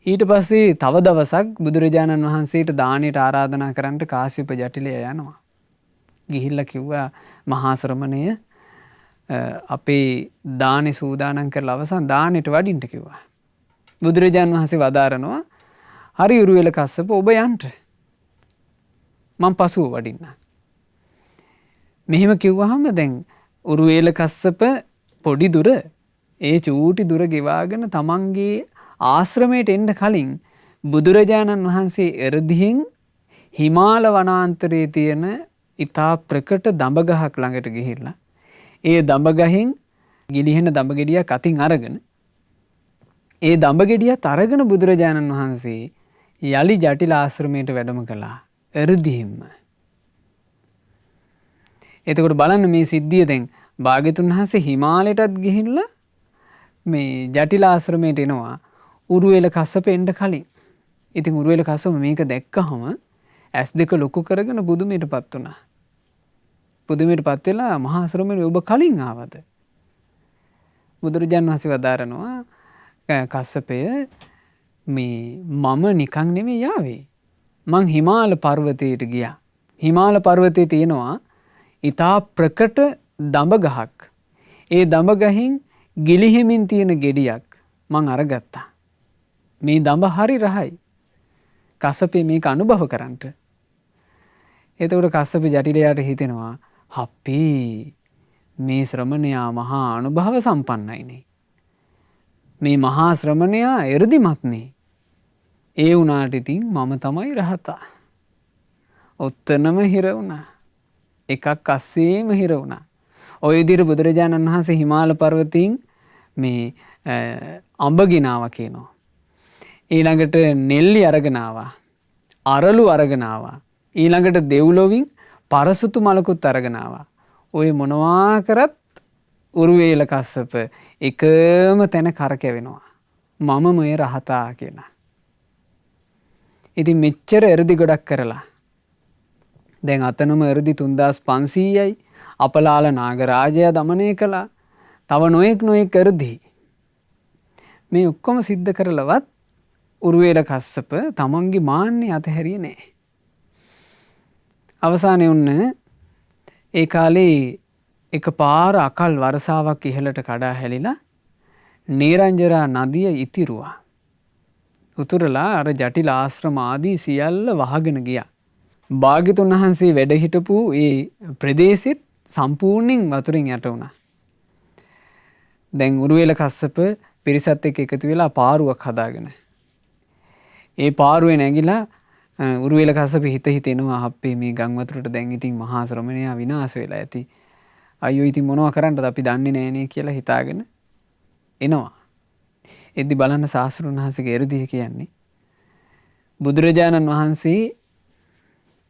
ඊට පස්සේ තව දවසක් බුදුරජාණන් වහන්සේට දානයට ආරාධනා කරන්නට කාශ්‍යප ජටිලයා යනවා. ගිහිල්ලා කිව්වා මහා ශ්‍රමණය අපේ දානේ සූදානම් කරලා අවසන් දානෙට වඩින්න කිව්වා. බුදුරජාණන් වහන්සේ වදාරනවා හරි උරුවෙල කස්සප ඔබ යන්න. මම පසුව වඩින්න. මෙහෙම කිව්වහම දැන් උරුවේල කස්සප පොඩි දුර ඒ චූටි දුර ගෙවාගෙන තමන්ගේ ආශ්‍රමයට එන්න කලින් බුදුරජාණන් වහන්සේ එරදියෙන් හිමාල වනාන්තරයේ තියෙන ඉතා ප්‍රකට දඹගහක් ළඟට ගිහිල්ලා ඒ දඹගහෙන් ගිලිහෙන දඹගෙඩියක් අතින් අරගෙන ඒ දඹගෙඩියත් අරගෙන බුදුරජාණන් වහන්සේ යලි ජටිල ආශ්‍රමයට වැඩම කළා එරදියෙන්ම. එතකොට බලන්න මේ සිද්ධිය දැන් භාග්‍යතුන් වහන්සේ හිමාලයටත් ගිහිල්ලා මේ ජටිල ආශ්‍රමයට එනවා උරුවෙල කස්සප එන්න කලින්. ඉතින් උරුවෙල කස්සප මේක දැක්කහම ඇස් දෙක ලොකු කරගෙන බුදුමයටපත් වුණා. බුදුමයටපත් වෙලා මහා ශ්‍රමණේ ඔබ කලින් ආවද? බුදුරජාණන් වහන්සේ වදාරනවා කස්සපය මේ මම නිකන් නෙමෙයි ආවේ. මං හිමාල පර්වතයට ගියා. හිමාල පර්වතයේ තියෙනවා ඊතා ප්‍රකට දඹ ගහක්. ඒ දඹ ගහින් ගිලිහෙමින් තියෙන ගෙඩියක් මං අරගත්තා. මේ දඹ හරි රහයි. කස්සපේ මේක අනුභව කරන්නට. එතකොට කස්සප ජටිලයාට හිතෙනවා හප්පි මේ ශ්‍රමණයා මහා අනුභව සම්පන්නයිනේ. මේ මහා ශ්‍රමණයා එ르දිමත්නේ. ඒ වුණාට ඉතින් මම තමයි රහතා. ඔත්තනම හිර වුණා. එකක් අස්සේම හිර වුණා. ඔය විදිහට බුදුරජාණන් වහන්සේ හිමාල පර්වතයෙන් මේ අඹ ගෙනාවා කියනවා. ඊළඟට නෙල්ලි අරගෙන ආවා. අරලු අරගෙන ආවා. ඊළඟට දෙව්ලොවින් පරසුතු මලකුත් අරගෙන ආවා. ඔය මොනවා කරත් උරුවේල කස්සප එකම තැන කරකැවෙනවා. මම මේ රහතා කියලා. ඉතින් මෙච්චර එ르දි ගොඩක් කරලා දැන් අතනම එ르දි 3500යි අපලාල නාගරාජයා দমনය කළා. තව නොඑක් එ르දි මේ ඔක්කොම සිද්ධ කරලවත් උරුවේල කස්සප තමන්ගේ මාන්නේ අතහැරියේ නෑ. අවසානයේ උන්න ඒ කාලේ එකපාර අකල් වර්ෂාවක් ඉහළට කඩා හැලිලා නීරංජරා නදිය ඉතිරුවා. උතුරලා අර ජටිල ආශ්‍රම ආදී සියල්ල වහගෙන ගියා. භාග්‍යතුන් වහන්සේ වැඩ හිටපු ඒ ප්‍රදේශෙත් සම්පූර්ණයෙන් වතුරින් යට වුණා. දැන් උරුවේල කස්සප පිරිසත් එක්ක එකතු වෙලා පාරුවක් හදාගෙන. ඒ පාරුවේ නැගිලා උරුවේල කස්සප හිත එනවා අපේ මේ ගම් වතුරට දැන් ඉතින් මහා ශ්‍රමණයා විනාශ වෙලා ඇති. අයියෝ ඉතින් මොනවා කරන්නද අපි දන්නේ නෑනේ කියලා හිතාගෙන එනවා. එද්දි බලන්න ශාස්ත්‍රඥ වහන්සේගේ එ르දිය කියන්නේ බුදුරජාණන් වහන්සේ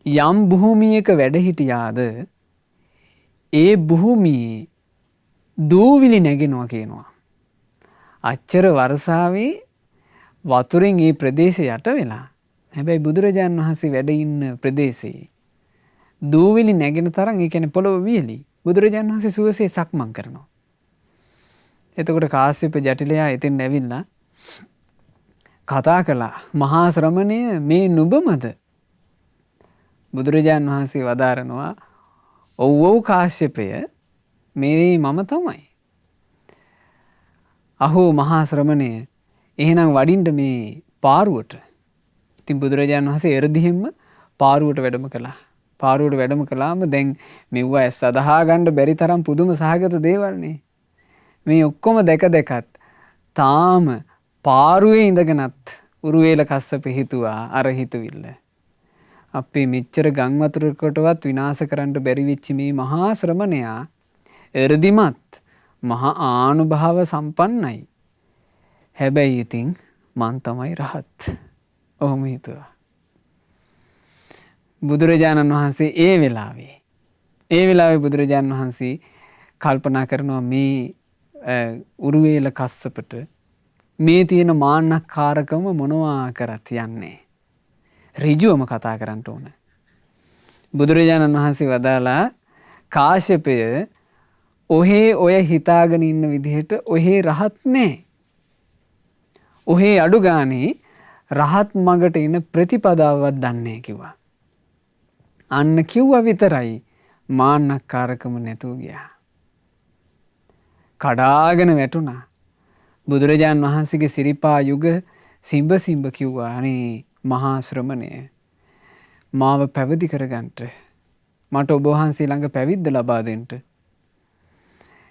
යම් භූමියක වැඩ හිටියාද ඒ භූමියේ දූවිලි නැගෙනවා කියනවා. අච්චර වර්ෂාවේ වතුරෙන් ඒ ප්‍රදේශය යට වෙලා හැබැයි බුදුරජාණන් වහන්සේ වැඩ ඉන්න ප්‍රදේශයේ දූවිලි නැගෙන තරම් ඒ කියන්නේ පොළොව වියලි. බුදුරජාණන් වහන්සේ සුවසේ සක්මන් කරනවා. එතකොට කාශ්‍යප ජටිලයා එතෙන් ඇවිල්ලා කතා කළා මහා ශ්‍රමණය මේ නුඹමද? බුදුරජාණන් වහන්සේ වදාරනවා ඔව් කාශ්‍යපය මේ මම තමයි. අහෝ මහා ශ්‍රමණය එහෙනම් වඩින්න මේ පාරුවට. ඉතින් බුදුරජාණන් වහන්සේ එ르දිහෙම්ම පාරුවට වැඩම කළා. පාරුවට වැඩම කළාම දැන් මෙව්ව ඇස් අදහා ගන්න බැරි තරම් පුදුම සහගත දේවල්නේ. මේ ඔක්කොම දැකත් තාම පාරුවේ ඉඳගෙනත් උරුවේල කස්සප හිතුවා අර හිතවිල්ල. අපේ මෙච්චර ගම් වතුරකටවත් විනාශ කරන්න බැරි වෙච්ච මේ මහා ශ්‍රමණයා එ르දිමත් මහා ආනුභාව සම්පන්නයි. හැබැයි ඉතින් මං තමයි රහත්. ඔහොම හිතුවා. බුදුරජාණන් වහන්සේ ඒ වෙලාවේ බුදුරජාණන් වහන්සේ කල්පනා කරනවා මේ උරුවේල කස්සපට මේ තියෙන මාන්නක්කාරකම මොනවා කරත් යන්නේ. ඍජුවම කතා කරන්න ඕන. බුදුරජාණන් වහන්සේ වදාලා කාශ්‍යපය ඔහේ ඔය හිතාගෙන ඉන්න විදිහට ඔහේ රහත් නෑ. ඔහේ අඩු ගානේ රහත් මගට එන ප්‍රතිපදාවක් දන්නේ කිව්වා. අන්න කිව්වා විතරයි මාන්නක්කාරකම නැතුව ගියා. කඩාගෙන වැටුණා. බුදුරජාන් වහන්සේගේ සිරිපා යුග සිඹ කිව්වා අනේ මහා ශ්‍රමණය මාව පැවිදි කරගන්නට මට ඔබ වහන්සේ ළඟ පැවිද්ද ලබා දෙන්න.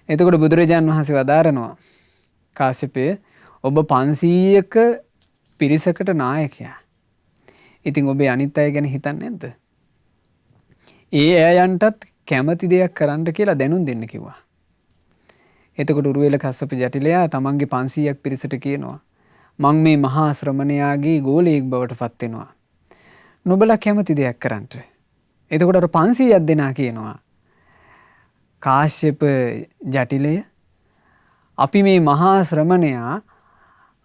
එතකොට බුදුරජාන් වහන්සේ වදාරනවා කාශ්‍යපය ඔබ 500ක පිරිසකට නායකයා. ඉතින් ඔබේ අනිත් අය ගැන හිතන්නේ නැද්ද? ඒ අයන්ටත් කැමති දෙයක් කරන්න කියලා දැනුම් දෙන්න කිව්වා. එතකොට උරුවේල කස්සප ජටිලයා තමන්ගේ 500ක් පිරිසට කියනවා මං මේ මහා ශ්‍රමණයාගේ ගෝලයෙක් බවට පත් වෙනවා. නුඹලා කැමති දෙයක් කරන්න. එතකොට අර 500ක් දෙනා කියනවා කාශ්‍යප ජටිලය අපි මේ මහා ශ්‍රමණයා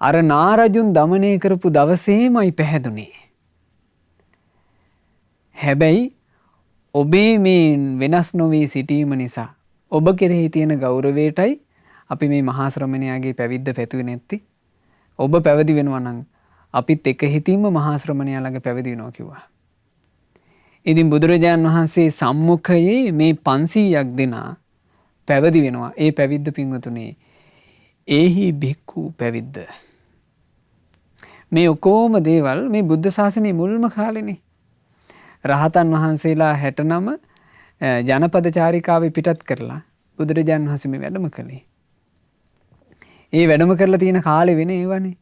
අර නාරජුන් দমনය කරපු දවසේමයි පැහැදුනේ. හැබැයි ඔබේ මේ වෙනස් නොවී සිටීම නිසා ඔබ කෙරෙහි තියෙන ගෞරවයටයි අපි මේ මහා ශ්‍රමණයාගේ පැවිද්ද පැතුවේ නැත්තේ. ඔබ පැවිදි වෙනවා නම් අපිත් එක හිතින්ම මහා ශ්‍රමණයා ළඟ පැවිදි වෙනවා කිව්වා. ඉතින් බුදුරජාන් වහන්සේ සම්මුඛයේ මේ 500ක් දෙනා පැවිදි වෙනවා. ඒ පැවිද්ද පින්වතුනි ඒහි භික්ඛු පැවිද්ද. මේ ඔක්කොම දේවල් මේ බුද්ධ ශාසනයේ මුල්ම කාලෙනේ. රහතන් වහන්සේලා 69 ජනපද චාරිකාවේ පිටත් කරලා බුදුරජාණන් වහන්සේ මේ වැඩම කළේ. ඒ වැඩම කරලා තියෙන කාලේ වෙන ඒවනේ.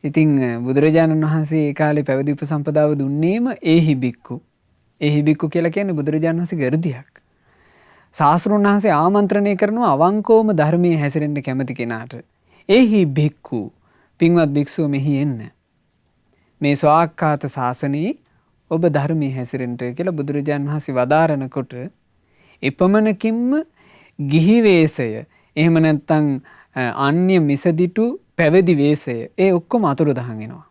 ඉතින් බුදුරජාණන් වහන්සේ ඒ කාලේ පැවිදි උපසම්පදාව දුන්නේම ඒහි භික්ඛු. ඒහි භික්ඛු කියලා කියන්නේ බුදුරජාණන් වහන්සේගේ අර්ධියක්. ශාස්ත්‍රඥ වහන්සේ ආමන්ත්‍රණය කරනවා අවංකවම ධර්මයේ හැසිරෙන්න කැමති කෙනාට. ඒහි භික්ඛු පින්වත් භික්ෂුව මෙහි එන්න. මේ ස්වාක්ඛාත ශාසනයේ ඔබ ධර්මයේ හැසිරෙන්න කියලා බුදුරජාණන් වහන්සේ වදාරනකොට එපමණකින්ම ගිහි වේශය එහෙම නැත්නම් අන්‍ය මිසදිටු පැවිදි වේශය ඒ ඔක්කොම අතුරුදහන් වෙනවා.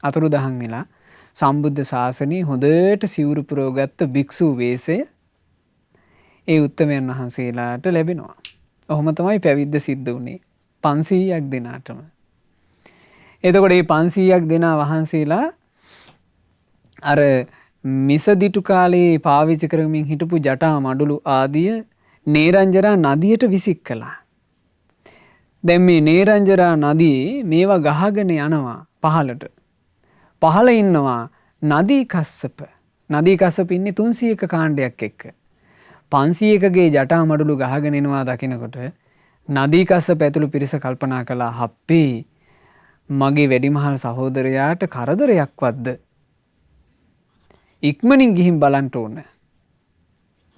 අතුරුදහන් වෙලා සම්බුද්ධ ශාසනයේ හොඳට සිවුරු පුරවගත්ත භික්ෂු වේශය ඒ උත්තමයන් වහන්සේලාට ලැබෙනවා. ඔහොම තමයි පැවිද්ද සිද්ධ වුණේ 500ක් දෙනාටම. එතකොට මේ 500ක් දෙනා වහන්සේලා අර මිසදිටු කාලේ පාවිච්චි කරමින් හිටපු ජටා මඩුළු ආදිය නේරංජරා නදියට විසික් කළා. දැන් මේ නේරංජරා නදියේ මේවා ගහගෙන යනවා පහළට. පහළ ඉන්නවා නදී කස්සප. නදී කස්සප ඉන්නේ 300ක කාණ්ඩයක් එක්ක. 500කගේ ජටා මඩුළු ගහගෙන එනවා දකිනකොට නදී කස්සප ඇතුළු පිරිස කල්පනා කළා හප්පේ මගේ වැඩිමහල් සහෝදරයාට කරදරයක්වත්ද? ඉක්මනින් ගිහින් බලන්න ඕන.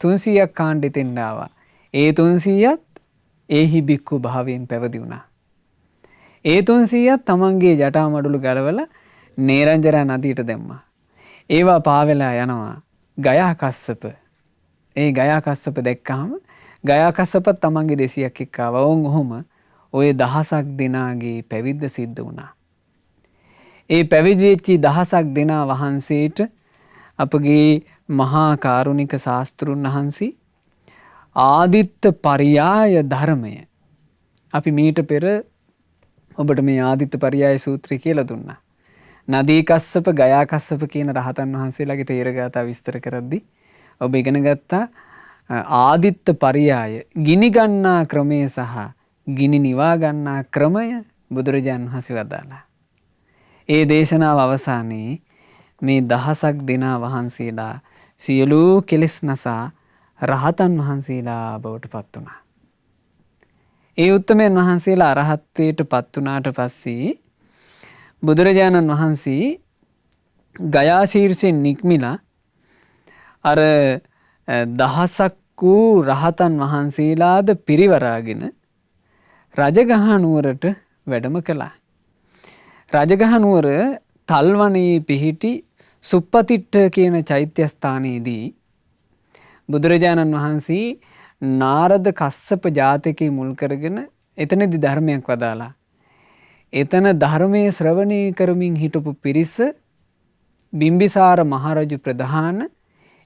300ක් කාණ්ඩෙත් එන්න ආවා. ඒ 300ත් ඒහි භික්ඛු භාවයෙන් පැවිදි වුණා. ඒ 300ත් තමන්ගේ ජටා මඩුළු ගලවලා නේරංජරා නදියට දැම්මා. ඒවා පාවෙලා යනවා ගයා කස්සප. ඒ ගයා කස්සප දැක්කහම ගයා කස්සපත් තමන්ගේ 200ක් එක්ක ආවා. ඔහොම ඔය දහසක් දෙනාගේ පැවිද්ද සිද්ධ වුණා. ඒ පැවිදි වෙච්ච දහසක් දෙනා වහන්සේට අපගේ මහා කාරුණික ශාස්ත්‍රුන් වහන්සේ ආදිත්ත පරියාය ධර්මය අපි මීට පෙර ඔබට මේ ආදිත්ත පරියාය සූත්‍රය කියලා දුන්නා. නදී කස්සප ගයා කස්සප කියන රහතන් වහන්සේලාගේ තේරගාථා විස්තර කරද්දී ඔබ ඉගෙන ගත්තා ආදිත්ත පරියාය ගිනි ගන්නා ක්‍රමය සහ ගිනි නිවා ගන්නා ක්‍රමය බුදුරජාණන් වහන්සේ වදාළා. ඒ දේශනාව අවසානයේ මේ දහසක් දෙනා වහන්සේලා සියලු කෙලෙස් නසා රහතන් වහන්සේලා බවට පත් වුණා. ඒ උත්තමයන් වහන්සේලා අරහත්ත්වයට පත් වුණාට පස්සේ බුදුරජාණන් වහන්සේ ගයා ශීර්ෂයෙන් නික්මිලා අර දහසක් වූ රහතන් වහන්සේලාද පිරිවරාගෙන රජගහ නුවරට වැඩම කළා. රජගහ නුවර තල්වනයේ පිහිටි සුප්පතිට්ඨ කියන චෛත්‍ය ස්ථානයේදී බුදුරජාණන් වහන්සේ නාරද කස්සප ජාතකයේ මුල් කරගෙන එතනදී ධර්මයක් වදාලා. එතන ධර්මයේ ශ්‍රවණය කරමින් හිටපු පිරිස බිම්බිසාර මහරජු ප්‍රධාන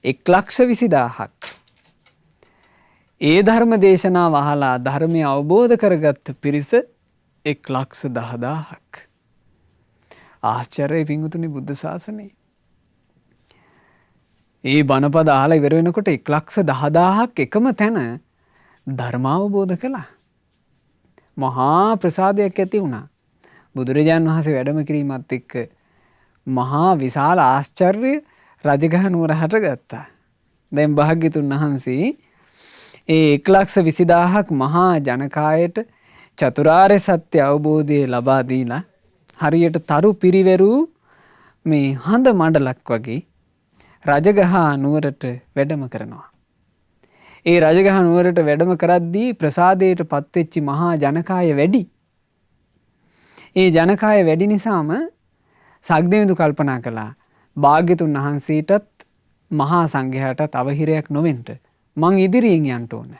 1,20,000ක්. ඒ ධර්ම දේශනාව අහලා ධර්මය අවබෝධ කරගත්ත පිරිස 1,10,000ක්. ආශ්චර්යයි පිංගුතුනි බුද්ධ ශාසනයේ. ඒ බණපද අහලා ඉවර වෙනකොට 1,10,000ක් එකම තැන ධර්ම අවබෝධ කළා. මහා ප්‍රසාදයක් ඇති වුණා. බුදුරජාණන් වහන්සේ වැඩම කිරීමත් එක්ක මහා විශාල ආශ්චර්ය රජගහ නුවර හටගත්තා. දැන් භාග්‍යතුන් වහන්සේ ඒ 1,20,000ක් මහා ජනකායට චතුරාර්ය සත්‍ය අවබෝධය ලබා දීලා හරියට තරු පිරිවැරූ මේ හඳ මණ්ඩලක් වගේ රජගහ නුවරට වැඩම කරනවා. ඒ රජගහ නුවරට වැඩම කරද්දී ප්‍රසාදයට පත්වෙච්ච මහා ජනකාය වැඩි. ඒ ජනකාය වැඩි නිසාම සක්දෙවිඳු කල්පනා කළා භාග්‍යතුන් වහන්සේටත් මහා සංඝයාටත් අවහිරයක් නොවෙන්න මං ඉදිරියෙන් යන්න ඕන.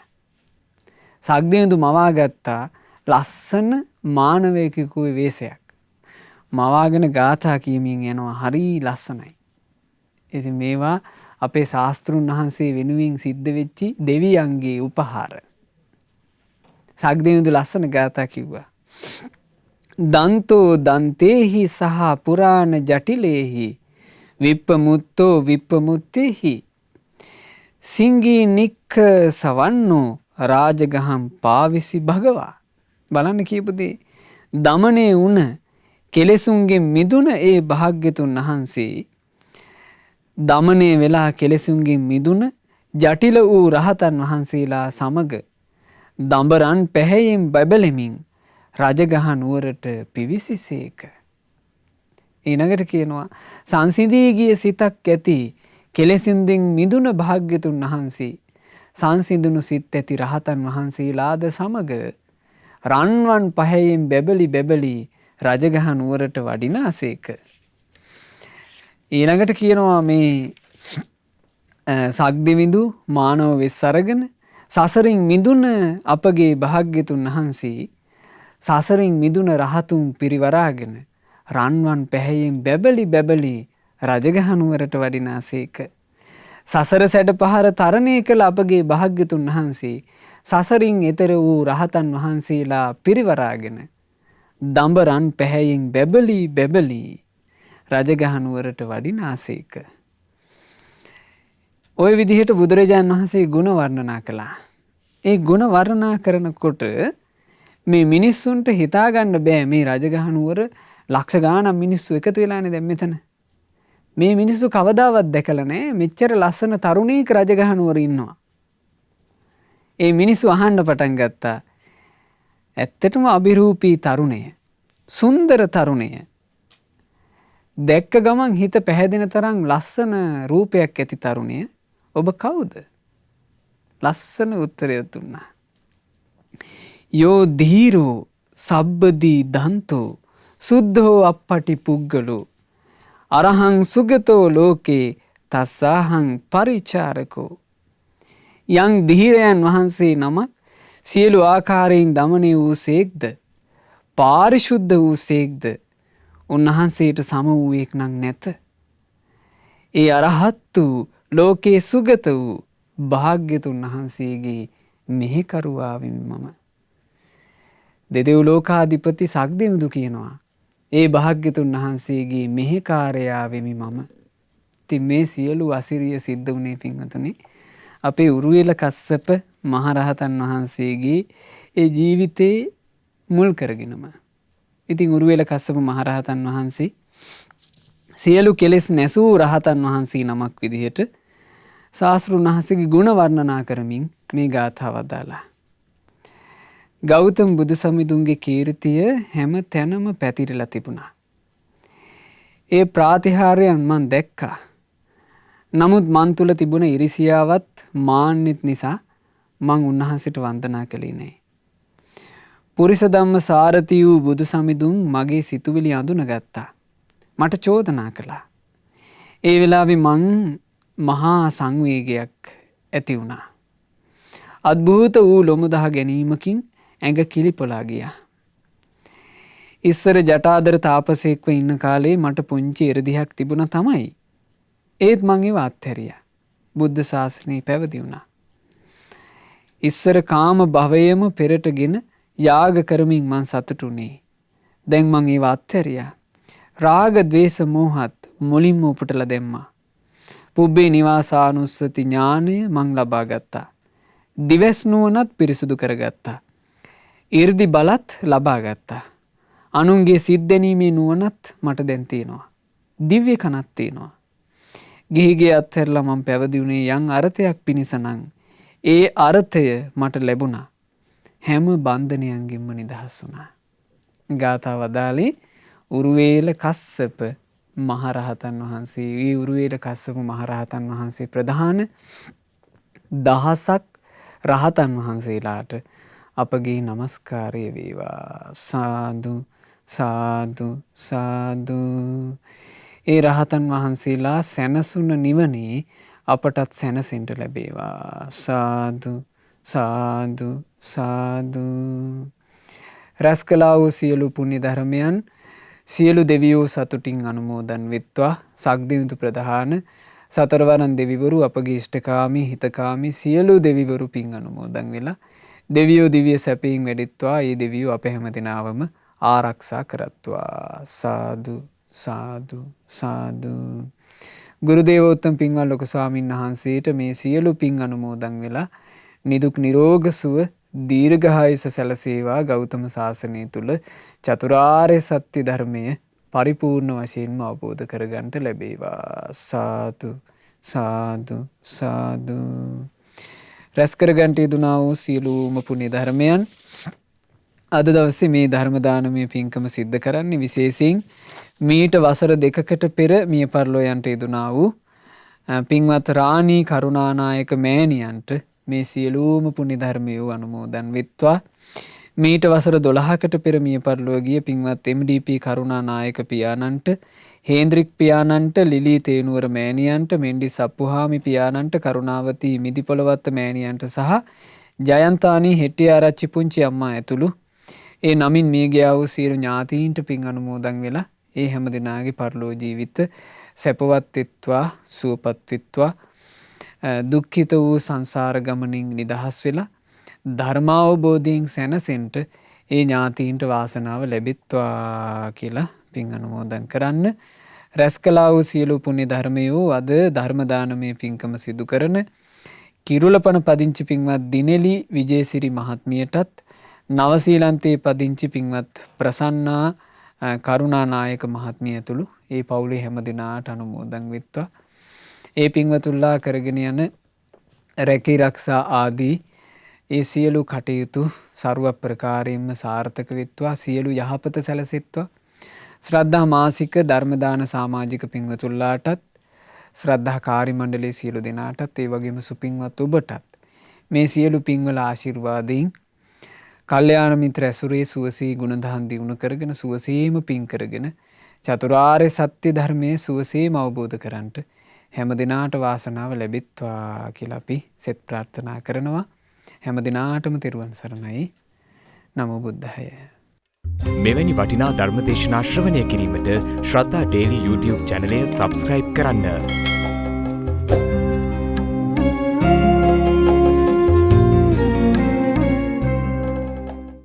සක්දෙවිඳු මවාගත්තා ලස්සන මානවයෙකුගේ වෙස්යක්. මවාගෙන ගාථා කියමින් යනවා හරි ලස්සනයි. ඉතින් මේවා අපේ ශාස්ත්‍රුන් වහන්සේ වෙනුවෙන් සිද්ධ වෙච්චි දෙවියන්ගේ උපහාර. සක්දෙවිඳු ලස්සන ගාථා කිව්වා. දන්තෝ දන්තේහි සහ පුරාණ ජටිලේහි විප්පමුත්තෝ විප්පමුත්තේහි සිංගී නික්ඛ සවන්නෝ රාජගහම් පාවිසි භගවා. බලන්න කියපු දේ. දමනය වුණ කෙලෙසුන්ගේ මිදුන ඒ භාග්‍යතුන් වහන්සේ දමනය වෙලා කෙලෙසුන්ගේ මිදුන ජටිල වූ රහතන් වහන්සේලා සමග දඹරන් පැහැයෙන් බැබලෙමින් රජගහ නුවරට පිවිසිසේක. ඊළඟට කියනවා සංසිඳී ගිය සිතක් ඇති කෙලෙසින්දින් මිදුන භාග්‍යතුන් වහන්සේ සංසිඳුණු සිත් ඇති රහතන් වහන්සේලාද සමග රන්වන් පහැයෙන් බැබලි බැබලි රජගහ නුවරට වඩිනාසේක. ඊළඟට කියනවා මේ සක්දිවිඳු මානව වෙස් අරගෙන සසරින් මිදුන අපගේ භාග්‍යතුන් වහන්සේ සසරින් මිදුන රහතුන් පිරිවරාගෙන රන්වන් පැහැයෙන් බැබලි බැබලි රජගහ නුවරට වඩිනාසේක. සසර සැඩ පහර තරණය කළ අපගේ භාග්‍යතුන් වහන්සේ සසරින් එතර වූ රහතන් වහන්සේලා පිරිවරාගෙන දඹරන් පැහැයෙන් බැබලි බැබලි රජගහ නුවරට වඩිනාසේක. ওই විදිහට බුදුරජාණන් වහන්සේ ගුණ වර්ණනා කළා. ඒ ගුණ වර්ණනා කරනකොට මේ මිනිස්සුන්ට හිතාගන්න බෑ මේ රජගහ නුවර ලක්ෂ ගාණක් මිනිස්සු එකතු වෙලානේ දැන් මෙතන. මේ මිනිස්සු කවදාවත් දැකලා නැහැ මෙච්චර ලස්සන තරුණීක රජගහ නුවර ඉන්නවා. ඒ මිනිස්සු අහන්න පටන් ගත්තා. ඇත්තටම අභිරූපී තරුණය, සුන්දර තරුණය. දැක්ක ගමන් හිත පැහැදෙන තරම් ලස්සන රූපයක් ඇති තරුණය. ඔබ කවුද? ලස්සන උත්තරය දුන්නා. යෝ ධීරෝ සබ්බදී දන්තෝ සුද්ධෝ අප්පටි පුග්ගලෝ අරහං සුගතෝ ලෝකේ තස්සාහං පරිචාරකෝ. යං ධීරයන් වහන්සේ නමක් සියලු ආකාරයෙන් දමනය වූ සේක්ද පාරිශුද්ධ වූ සේක්ද උන්වහන්සේට සම වූයෙක් නම් නැත. ඒ අරහත් වූ ලෝකේ සුගත වූ භාග්‍යතුන් වහන්සේගේ මෙහෙකරුවා වෙමි මම. දෙදෙව් ලෝකාධිපති සක්දිවිඳු කියනවා ඒ භාග්‍යතුන් වහන්සේගේ මෙහෙකාරයා වෙමි මම. ඉතින් මේ සියලු අසිරිය සිද්ධ වුණේ පින්වතුනි අපේ උරුවෙල කස්සප මහරහතන් වහන්සේගේ ඒ ජීවිතේ මුල් කරගෙනම. ඉතින් උරුවෙල කස්සප මහරහතන් වහන්සේ සියලු කෙලෙස් නැසූ රහතන් වහන්සේ නමක් විදිහට ශාස්ත්‍රුන් වහන්සේගේ ගුණ වර්ණනා කරමින් මේ ගාථාව දාලා. ගෞතම බුදු සමිඳුන්ගේ කීර්තිය හැම තැනම පැතිරලා තිබුණා. ඒ ප්‍රාතිහාර්යයන් මන් දැක්කා. නමුත් මන් තුල තිබුණ ඉරිසියාවත් මාන්නෙත් නිසා මං උන්වහන්සේට වන්දනා කළේ නැහැ. පුරිස ධම්ම සාරති වූ බුදු සමිඳුන් මගේ සිතුවිලි අඳුනගත්තා. මට චෝදනා කළා. ඒ වෙලාවේ මං මහා සංවේගයක් ඇති වුණා. අද්භූත වූ ලොමුදහ ගැනීමකින් ඇඟ කිලිපොලා ගියා. ඉස්සර ජටාදර තාපසයෙක්ව ඉන්න කාලේ මට පුංචි එරදිහක් තිබුණා තමයි. ඒත් මං ඒව අත්හැරියා. බුද්ධ ශාසනය පැවිදි වුණා. ඉස්සර කාම භවයේම පෙරටගෙන යාග කරමින් මං සතුටුුනේ. දැන් මං ඒව අත්හැරියා. රාග ద్వේෂ මෝහත් මුලින්ම උපුටලා දැම්මා. පුබ්බේ නිවාසානුස්සති ඥානය මං ලබා ගත්තා. දිවස් නුවණත් පිරිසුදු කරගත්තා. 이르දි බලත් ලබා ගත්තා. අනුන්ගේ සිත් දැනීමේ නුවණත් මට දැන් තියෙනවා. දිව්‍ය කනක් තියෙනවා. ගිහිගේ අත්හැරලා මම පැවිදි වුණේ යම් අර්ථයක් පිණිස නම් ඒ අර්ථය මට ලැබුණා. හැම බන්ධනයන්ගෙන්ම නිදහස් වුණා. ගාථාව දාලේ උරුවේල කස්සප මහරහතන් වහන්සේ. ඒ උරුවේල කස්සප මහරහතන් වහන්සේ ප්‍රධාන දහසක් රහතන් වහන්සේලාට අපගේ নমස්කාරය වේවා. සාදු සාදු සාදු. ඒ රහතන් වහන්සේලා සැනසුන නිවනේ අපටත් සැනසෙන්න ලැබේවා. සාදු සාදු සාදු. රැස් කළා වූ සියලු පුණ්‍ය ධර්මයන් සියලු දෙවියෝ සතුටින් අනුමෝදන් වෙත්වා. සක්දිවිඳු ප්‍රධාන සතරවරන් දෙවිවරු අපගේ ඉෂ්ඨකාමී හිතකාමී සියලු දෙවිවරු පින් අනුමෝදන් වෙලා දෙවියෝ දිව්‍ය සැපයෙන් වැඩිත්වා. ඒ දෙවියෝ අප හැම දිනාවම ආරක්ෂා කරත්වා. සාදු සාදු සාදු. ගුරු දේවෝත්තම පින්වත් ලොකු ස්වාමීන් වහන්සේට මේ සියලු පින් අනුමෝදන් වෙලා නිදුක් නිරෝග සුව දීර්ඝායුෂ සැලසේවා ගෞතම සාසනය තුල චතුරාර්ය සත්‍ය ධර්මය පරිපූර්ණ වශයෙන්ම අවබෝධ කරගන්නට ලැබේවා. සාදු සාදු සාදු. රැස් කරගන්නට යෙදුනා වූ සියලුම පුණ්‍ය ධර්මයන් අද දවසේ මේ ධර්ම දානමය පින්කම සිද්ධ කරන්නේ විශේෂයෙන් මීට වසර 2කට පෙර මිය පරලෝ යන්ට යෙදුනා වූ පින්වත් රාණී කරුණානායක මෑණියන්ට මේ සියලුම පුණ්‍ය ධර්මය අනුමෝදන් වෙත්වා. මීට වසර 12කට පෙර මිය පරලෝ ගිය පින්වත් MDP කරුණානායක පියාණන්ට, හේන්ද්‍රික් පියාණන්ට, ලිලී තේනුවර මෑණියන්ට, මෙන්ඩි සප්පුහාමි පියාණන්ට, කරුණාවතී මිදිපොළවත්ත මෑණියන්ට සහ ජයන්තානී හෙට්ටිආරච්චි පුංචි අම්මා ඇතුළු ඒ නමින් මිය ගියා වූ සියලු ඥාතීන්ට පින් අනුමෝදන් වෙලා ඒ හැම දිනාගේ පරලෝ ජීවිත සැපවත් වෙත්වා, සුවපත් වෙත්වා, දුක්ඛිත වූ සංසාර ගමනින් නිදහස් වෙලා ධර්මාවබෝධයෙන් සැනසෙන්ට ඒ ඥාතීන්ට වාසනාව ලැබෙත්වා කියලා පින් අනුමෝදන් කරන්න. රැස් කළා වූ සියලු පුණ්‍ය ධර්මයෝ අද ධර්ම දානමය පින්කම සිදු කරන කිරුළපන පදිංචි පින්වත් දිනෙලි විජේසිරි මහත්මියටත්, නවසීලන්තයේ පදිංචි පින්වත් ප්‍රසන්නා කරුණානායක මහත්මිය ඇතුළු ඒ පවුලේ හැම දිනාට අනුමෝදන් වෙත්වා. ඒ පින්වතුල්ලා කරගෙන යන රැකී රක්ෂා ආදී ඒ සියලු කටයුතු ਸਰව ප්‍රකාරයෙන්ම සාර්ථක වෙත්වා, සියලු යහපත සැලසෙත්වා. ශ්‍රද්ධා මාසික ධර්ම දාන සමාජික පින්වතුල්ලාටත්, ශ්‍රද්ධා කාර්ය මණ්ඩලයේ සියලු දෙනාටත්, ඒ වගේම සුපින්වත් ඔබටත් මේ සියලු පින්වල ආශිර්වාදයෙන් කල්යාණ මිත්‍ර ඇසුරේ සුවසේ ගුණධම් දියුණු කරගෙන සුවසේම පින් කරගෙන චතුරාර්ය සත්‍ය ධර්මයේ සුවසේම අවබෝධ කරන්ට හැම දිනාට වාසනාව ලැබෙත්වා කියලා අපි සෙත් ප්‍රාර්ථනා කරනවා. හැම දිනාටම තෙරුවන් සරණයි. නමෝ බුද්ධාය. මෙවැනි වටිනා ධර්ම දේශනා ශ්‍රවණය කිරීමට ශ්‍රද්ධා ඩේලි YouTube චැනලය සබ්ස්ක්‍රයිබ් කරන්න.